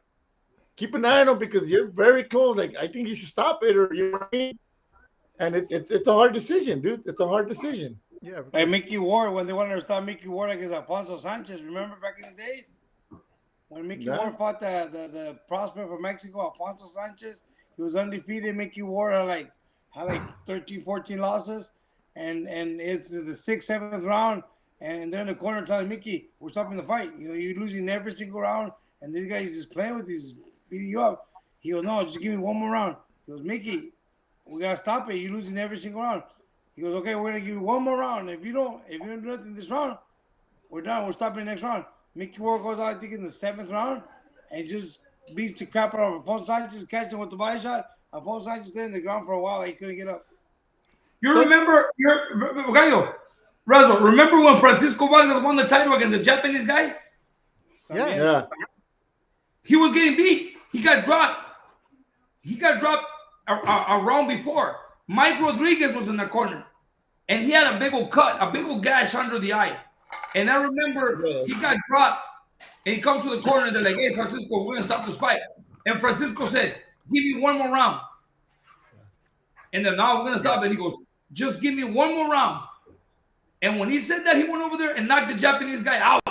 keep an eye on him because you're very close. Like, I think you should stop it, or you know what I mean? And it's a hard decision, dude. It's a hard decision. Yeah. Like Mickey Ward, when they wanted to stop Mickey Ward against Alfonso Sanchez, remember back in the days? When Mickey Ward fought the prospect from Mexico, Alfonso Sanchez, he was undefeated. Mickey Ward had like 13, 14 losses. And it's the 6th, 7th round. And they're in the corner telling Mickey, we're stopping the fight. You know, you're losing every single round. And this guy's just playing with you, just beating you up. He goes, no, just give me one more round. He goes, Mickey, we got to stop it. You're losing every single round. He goes, okay, we're going to give you one more round. If you don't do nothing this round, we're done. We're stopping the next round. Mickey Ward goes out, I think, in the 7th round and just beats the crap out of Alfonso Sanchez, catches him with the body shot. Alfonso Sanchez stayed in the ground for a while. He couldn't get up. You remember, Razo, remember when Francisco Vargas won the title against the Japanese guy? Yeah. He was getting beat. He got dropped. A round before. Mike Rodriguez was in the corner. And he had a big old cut, a big old gash under the eye. And I remember he got dropped. And he comes to the corner and they're like, hey, Francisco, we're going to stop this fight. And Francisco said, give me one more round. And then now we're going to stop it. He goes, just give me one more round. And when he said that, he went over there and knocked the Japanese guy out.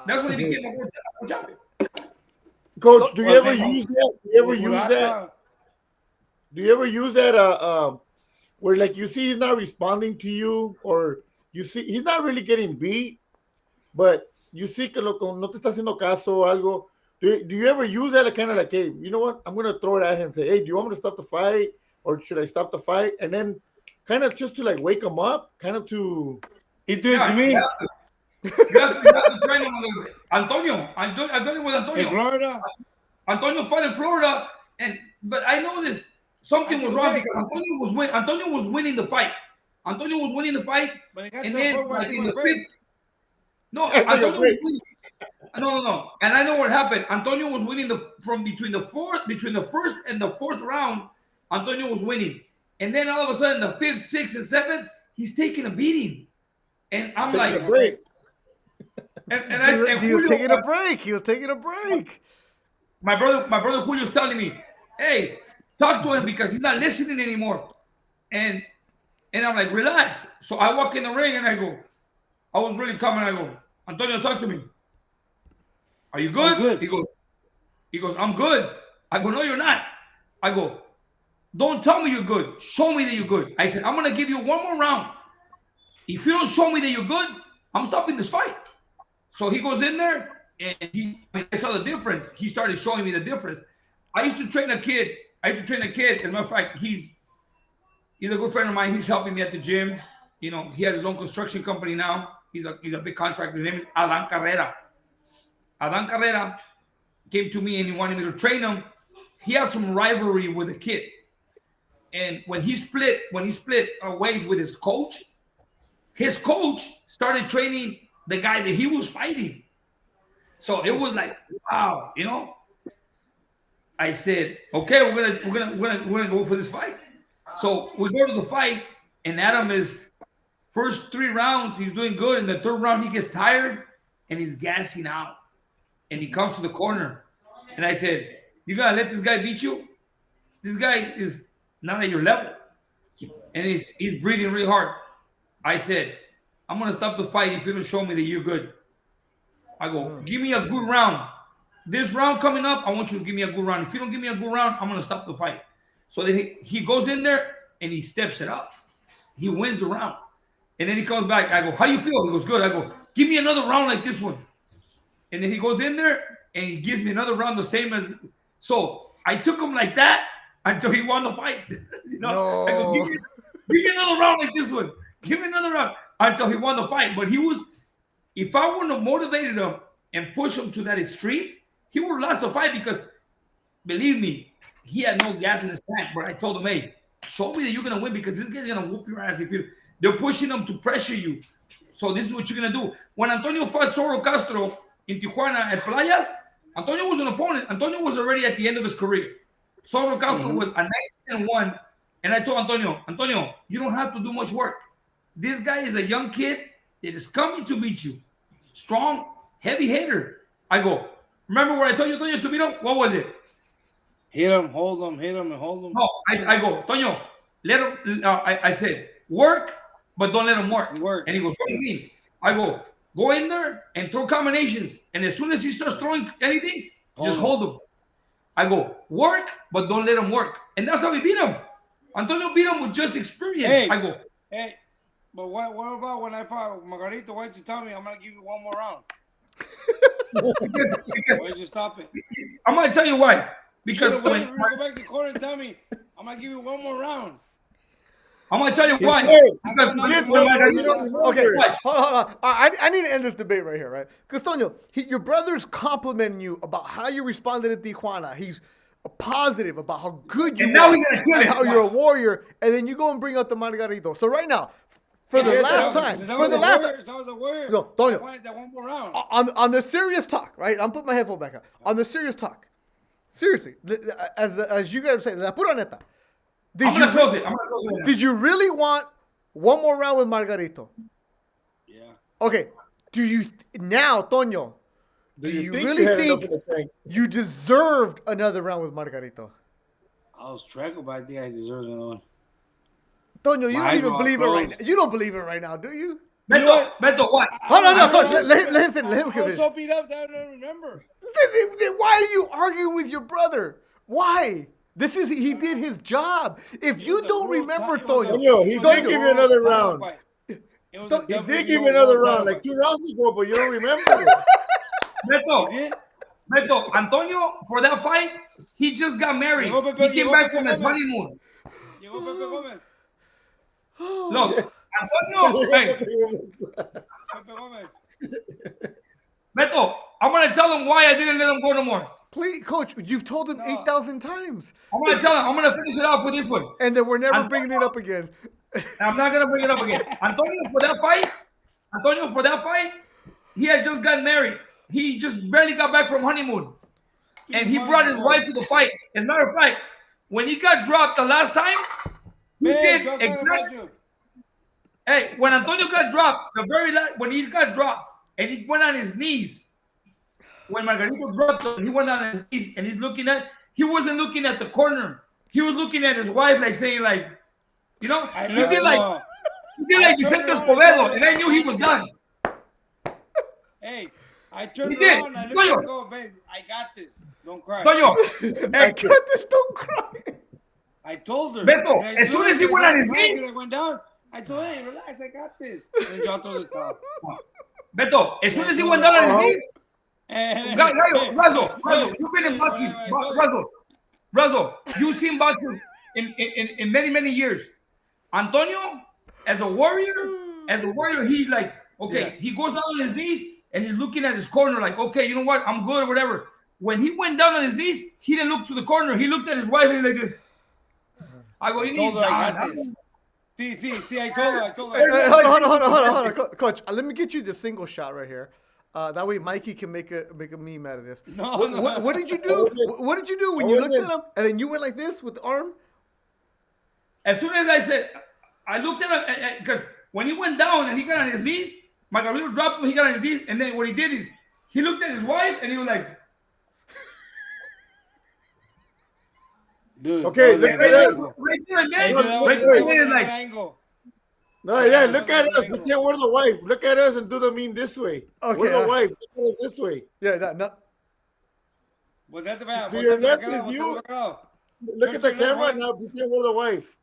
That's when he became a world champion. Coach, do you ever use that? Do you ever use that where like you see he's not responding to you, or you see he's not really getting beat, but you see que no te está haciendo caso o algo? Do you ever use that kind of like, hey, you know what? I'm going to throw it at him and say, hey, do you want me to stop the fight? Or should I stop the fight? And then kind of just to like wake him up, kind of to... He did it to me. You have to train him a little bit. Antonio with Antonio. In Florida. Antonio fought in Florida, but I noticed something was wrong because Antonio was winning the fight. Antonio was winning the fight, and then like in the fifth, Antonio was winning. No. And I know what happened. Antonio was winning between the first and the 4th round. Antonio was winning, and then all of a sudden, the 5th, 6th, and 7th, he's taking a beating, and I'm like, a break. He was taking a break. He was taking a break. My brother Julio's telling me, hey, talk to him because he's not listening anymore, and I'm like, relax. So I walk in the ring and I go, I was really calm, and I go, Antonio, talk to me. Are you good? I'm good. He goes, I'm good. I go, no, you're not. I go, don't tell me you're good. Show me that you're good. I said, I'm going to give you one more round. If you don't show me that you're good, I'm stopping this fight. So he goes in there, and I saw the difference. He started showing me the difference. I used to train a kid. As a matter of fact, he's a good friend of mine. He's helping me at the gym. You know, he has his own construction company now. He's a big contractor. His name is Adan Carrera. Adan Carrera came to me and he wanted me to train him. He has some rivalry with a kid. And when he split ways with his coach started training the guy that he was fighting. So it was like, wow, you know. I said, okay, we're gonna go for this fight. So we go to the fight, and Adam is first 3 rounds, he's doing good. In the 3rd round, he gets tired and he's gassing out. And he comes to the corner. And I said, you gotta let this guy beat you? This guy is not at your level. And he's breathing really hard. I said, I'm gonna stop the fight if you don't show me that you're good. I go, give me a good round. This round coming up, I want you to give me a good round. If you don't give me a good round, I'm gonna stop the fight. So then he goes in there and he steps it up. He wins the round. And then he comes back. I go, how do you feel? He goes, good. I go, give me another round like this one. And then he goes in there and he gives me another round the same as. So I took him like that until he won the fight. You know, No. I go, give me another round like this one. Give me another round until he won the fight. But if I wouldn't have motivated him and pushed him to that extreme, he would have lost the fight because, believe me, he had no gas in his tank. But I told him, hey, show me that you're going to win because this guy's going to whoop your ass. They're pushing him to pressure you. So this is what you're going to do. When Antonio fought Zorro Castro in Tijuana at Playas, Antonio was an opponent. Antonio was already at the end of his career. Zorro Castro was a 19-1. And I told Antonio, you don't have to do much work. This guy is a young kid that is coming to beat you. Strong, heavy hitter. I go, remember what I told you, Antonio Tumino? What was it? Hit him, hold him, hit him, and hold him. No, I go, Toño, let him. I said, work, but don't let him work. And he goes, what do you mean? I go in there and throw combinations. And as soon as he starts throwing anything, just hold him. I go, work, but don't let him work. And that's how we beat him. Antonio beat him with just experience. Hey, I go, hey, but what about when I fought Margarito? Why did you tell me I'm going to give you one more round? Why did you stop it? I'm going to tell you why. Because when go back to the corner and tell me I'm going to give you one more round. I'm going to tell you why. Okay, hold on. I need to end this debate right here, right? Because, Tonio, your brother's complimenting you about how you responded at Tijuana. He's positive about how good you are and how you're a warrior, and then you go and bring out the Margarito. So right now, for the last time, no, Tonio, on the serious talk, right? I'm putting my headphone back up. On the serious talk, seriously, as you guys are saying, la pura neta. Did you really want one more round with Margarito? Yeah. Okay. Do you now, Tonio? Do you really think you deserved another round with Margarito? I was trackled, but I think I deserved another one. Tonio, you don't even believe it right now. You don't believe it right now, do you? Beto, what? Hold on, Coach. Let him finish. Let him finish. I was so beat up that I don't remember. Then why are you arguing with your brother? Why? He did his job. If you don't remember, Tonio, he did give you another round. He did give you another round, like 2 rounds ago, but you don't remember. Beto, Antonio, for that fight, he just got married. He came back from his honeymoon. Look, Antonio, hey. Beto, I'm going to tell him why I didn't let him go no more. Please, Coach, you've told him 8,000 times. I'm going to tell him. I'm going to finish it off with this one. And then we're never bringing it up again. I'm not going to bring it up again. Antonio, for that fight, he had just gotten married. He just barely got back from honeymoon. And he brought his wife to the fight. As a matter of fact, when he got dropped the last time, he did exactly. Hey, when Antonio got dropped, when he got dropped, and he went on his knees, when Margarito dropped him, he went on his knees, and he wasn't looking at the corner. He was looking at his wife, like saying, like, you know, he did like Vicente Escobedo, and I knew he was done. Hey, I turned around, I looked at her, go, babe, I got this. Don't cry. I got this, don't cry. I told her. Beto, as soon as he went on his knees, I went down. I told her, hey, relax, I got this. And John throws it down. Beto, as soon as he went down on his knees, Razo, you've been in boxing. Razo, you've seen boxing in many, many years. Antonio, as a warrior, he's like, okay, he goes down on his knees and he's looking at his corner like, okay, you know what? I'm good or whatever. When he went down on his knees, he didn't look to the corner. He looked at his wife and he's like this. I go, you need to See, I told her. Hey, hold on, Coach. Let me get you the single shot right here. That way Mikey can make a meme out of this. What did you do? What did you do when you looked at him and then you went like this with the arm? As soon as I said, I looked at him because when he went down and he got on his knees, Margarito dropped him, he got on his knees, and then what he did is he looked at his wife and he was like, dude, okay, look at us. Right there, like, no, yeah, look at us. Pretend we're the wife. Look at us and do the meme this way. Okay, we're the wife. Look at us this way. Yeah, no. Was that the bad? To your left is you. Look at the camera now. Pretend we're the wife.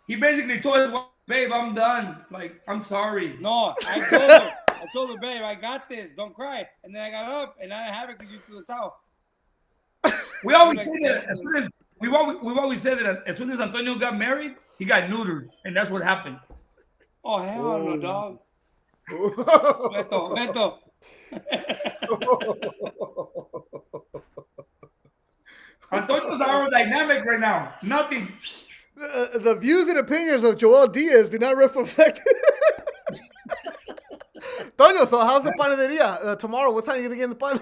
He basically told his wife, babe, I'm done. Like, I'm sorry. No, I told her, babe, I got this. Don't cry. And then I got up and I didn't have it because you threw the towel. We always say that as soon as we've always said that as soon as Antonio got married, he got neutered, and that's what happened. Oh hell no, dog. Beto. Antonio's aerodynamic right now. Nothing. The views and opinions of Joel Diaz do not reflect. Tono, so how's the Panaderia tomorrow? What time are you gonna get in the pan?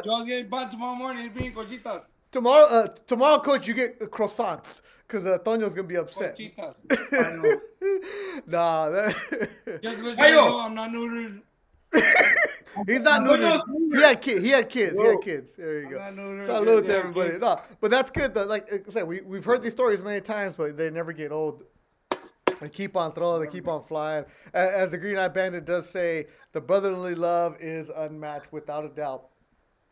Joel's getting pan tomorrow morning. He's bringing conchitas. Tomorrow, Coach, you get croissants because Tono's gonna be upset. Conchitas. Nah, just let you know, I'm not neutered. He's not Antonio's neutered. neutered. He had kids. He had kids. He Whoa. had kids. There you I'm go. not neutered. Salute to Yeah, everybody. kids. No, but that's good though. Like I said, we've heard these stories many times, but they never get old. They keep on throwing. They keep on flying. As the Green Eye Bandit does say, the brotherly love is unmatched without a doubt.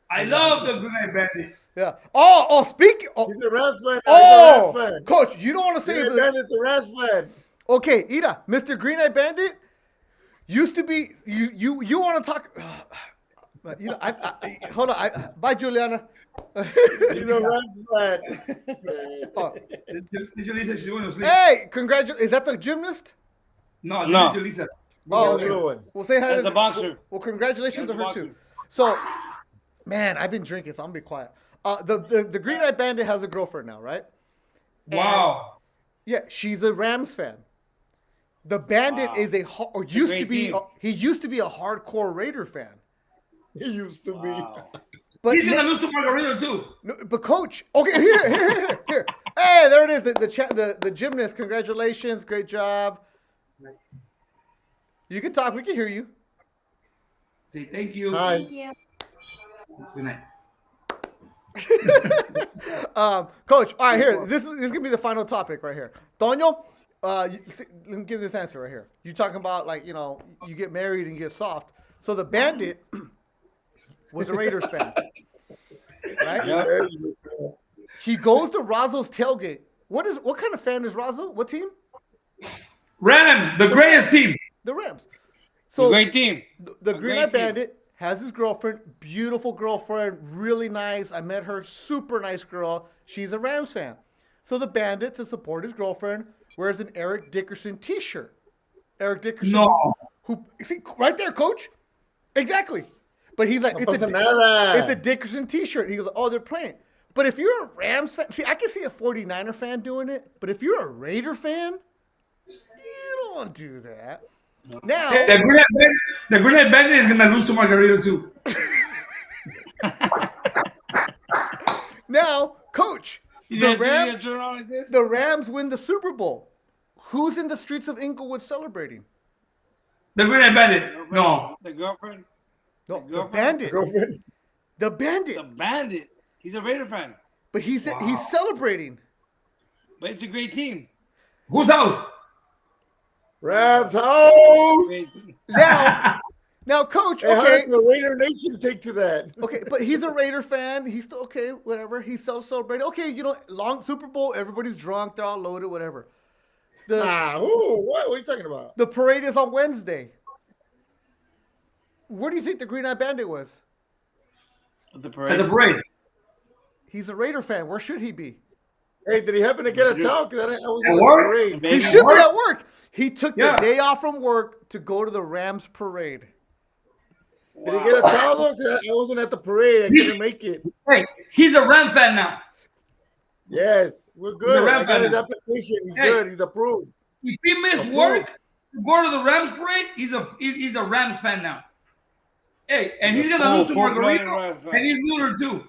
I love the Green Eye Bandit. Yeah. Oh, speaking. He's a Rams fan. Oh, He's a Rams fan. Coach, you don't want to say Green it. Eye But, Bandit's a Rams fan. okay, Ida, Mr. Green Eye Bandit used to be. You want to talk? Hold on. Bye, Juliana. He's a Rams fan. Oh. Lisa, she's going to sleep. Hey, congratulations. Is that the gymnast? No, No. Lisa. Oh, The little one. We'll say hi That's to the boxer. Well, congratulations That's to her the too. boxer. So, man, I've been drinking, so I'm gonna be quiet. The Green Eye Bandit has a girlfriend now, right? Wow. Yeah, she's a Rams fan. The Bandit Wow. is or used to great be. team. He used to be a hardcore Raider fan. He used to be. Wow. But He's going to lose to Margarito, too. no, but coach, okay, here. Hey, there it is. The gymnast. Congratulations, great job. You can talk. We can hear you. Say thank you. Hi. Thank you. Good night. Coach, all right, here. This is gonna be the final topic right here. Tono, let me give this answer right here. You talking about like you get married and you get soft. So the Bandit was a Raiders fan, right? Yep. He goes to Razo's tailgate. What kind of fan is Razo? What team? Rams, the greatest team. The Rams. A So great team. the A Green great Eye team. Bandit has his girlfriend, beautiful girlfriend, really nice. I met her, super nice girl. She's a Rams fan. So the Bandit, to support his girlfriend, wears an Eric Dickerson T-shirt. Eric Dickerson, No. who see right there, Coach, exactly. But he's like, No pasa nada. it's a Dickerson T-shirt. He goes, oh, they're playing. But if you're a Rams fan, see, I can see a 49er fan doing it. But if you're a Raider fan, you don't do that. Now, The Green Eye Bandit is going to lose to Margarito, too. now, Coach, You the guys think Rams. you turn around like this? The Rams win the Super Bowl. Who's in the streets of Inglewood celebrating? The Green Eye Bandit. No. The girlfriend. No, The the girlfriend? Bandit. Girlfriend. The Bandit. The Bandit. He's a Raider fan. But he's celebrating. But it's a great team. Whose house? Rams house. Great team. Now, Coach. Hey, how Okay, did the Raider Nation take to that? okay, but he's a Raider fan. He's still okay. Whatever. He's celebrating. Okay, long Super Bowl. Everybody's drunk. They're all loaded. Whatever. The What are you talking about? the parade is on Wednesday. Where do you think the Green Eye Bandit was? At the At parade. the parade. He's a Raider fan. Where should he be? Hey, did he happen to get a towel? Because I was At at the work? parade. He Maybe. should be at work. He took the Yeah. day off from work to go to the Rams parade. Did he get a towel though? 'Cause I wasn't at the parade. I couldn't make it. Hey, he's a Ram fan now. Yes, we're a good. Ram I got his fan. application. He's Hey. good. He's approved. If he missed work to go to the Rams parade, he's a Rams fan now. Hey, and he's gonna lose to full-blooded Margarito, Rams fan. and he's neutered too.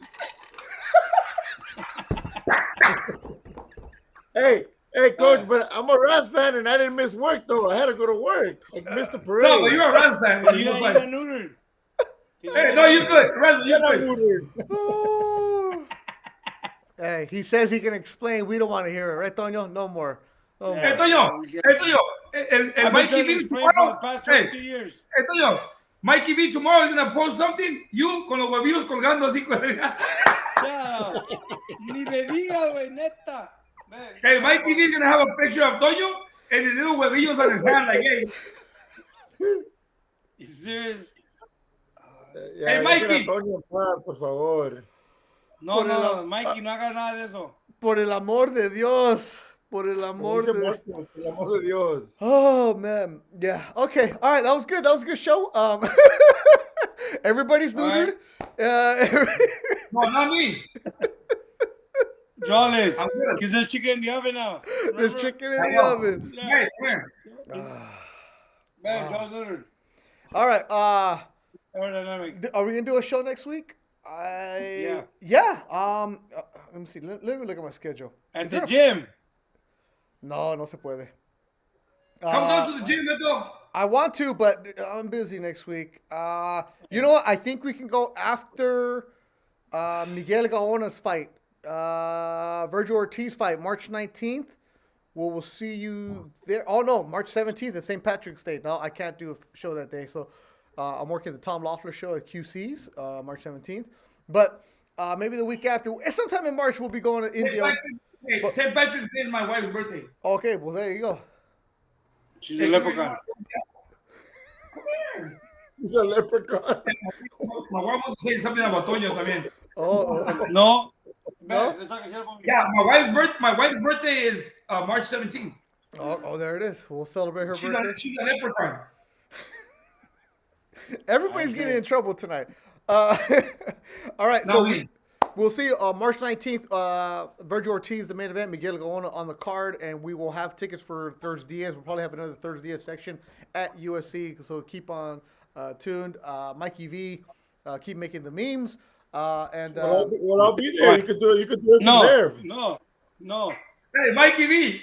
Hey, coach, but I'm a Rams fan and I didn't miss work though. I had to go to work. I missed the parade. No, but you're a Rams fan. You're You're not fine. neutered. Hey, no, you're good. Rams, You're you're not good. neutered. Hey, he says he can explain. We don't want to hear it, right, Toño? No more. No Hey, more. Toño, el I've been Mikey trying to V explain for the tomorrow. past Hey, 22 years. Toño, Mikey V tomorrow is gonna post something. You con los huevillos colgando así. Ya. Ni me digas, güey, neta. Man. Hey, Mikey V is gonna have a picture of Toño and the little huevillos on his hand, like, hey. You serious? Ya, Hey, Mikey. dejen a Antonio en paz, por favor. No, Por no, el- Mikey, no hagas nada de eso. Por el amor de Dios. Por el Como amor dice de Marcos, por el amor de Dios. Oh man, yeah. Okay, all right. That was good. That was a good show. Everybody's All neutered. No, not me. Jawless. I'm good. Because there's chicken in the oven now. There's Remember? chicken in I the know. oven. Yeah. Hey, come here. Man, Jaw's neutered. All right. Aerodynamic. Are we gonna do a show next week? Yeah. Let me see. Let me look at my schedule. At Is the there a- gym. No, no se puede. Come down to the gym, Beto. I want to, but I'm busy next week. You know what? I think we can go after Miguel Gaona's fight, Virgil Ortiz fight, March 19th. We'll see you there. Oh no, March 17th at St. Patrick's Day. No, I can't do a show that day, so I'm working the Tom Loeffler show at QC's March 17th. But maybe the week after, sometime in March, we'll be going to India. St. Patrick's Day is my wife's birthday. Okay, well there you go. She's a leprechaun. He's a leprechaun. My wife wants to say something about Tono también. No. No? Yeah, my wife's birthday is March 17th. Oh, there it is. We'll celebrate her birthday. She's a leprechaun. Everybody's getting in trouble tonight. All right, Not so me. we'll see March 19th, Virgil Ortiz, the main event, Miguel Gaona on the card, and we will have tickets for ThursDIAZ. We'll probably have another ThursDIAZ section at USC, so keep on tuned. Mikey V, keep making the memes. And I'll be there. You could do it from there. No. Hey, Mikey V.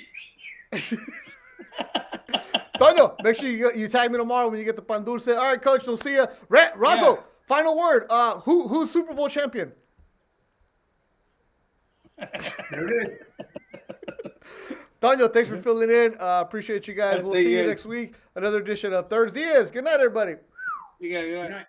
Tono, make sure you tag me tomorrow when you get the pan dulce. All right, Coach, we'll see you. Razo, final word. Who's Super Bowl champion? Tono, thanks for filling in. Appreciate you guys. We'll see you next week. Another edition of ThursDIAZ. Good night, everybody. Good night.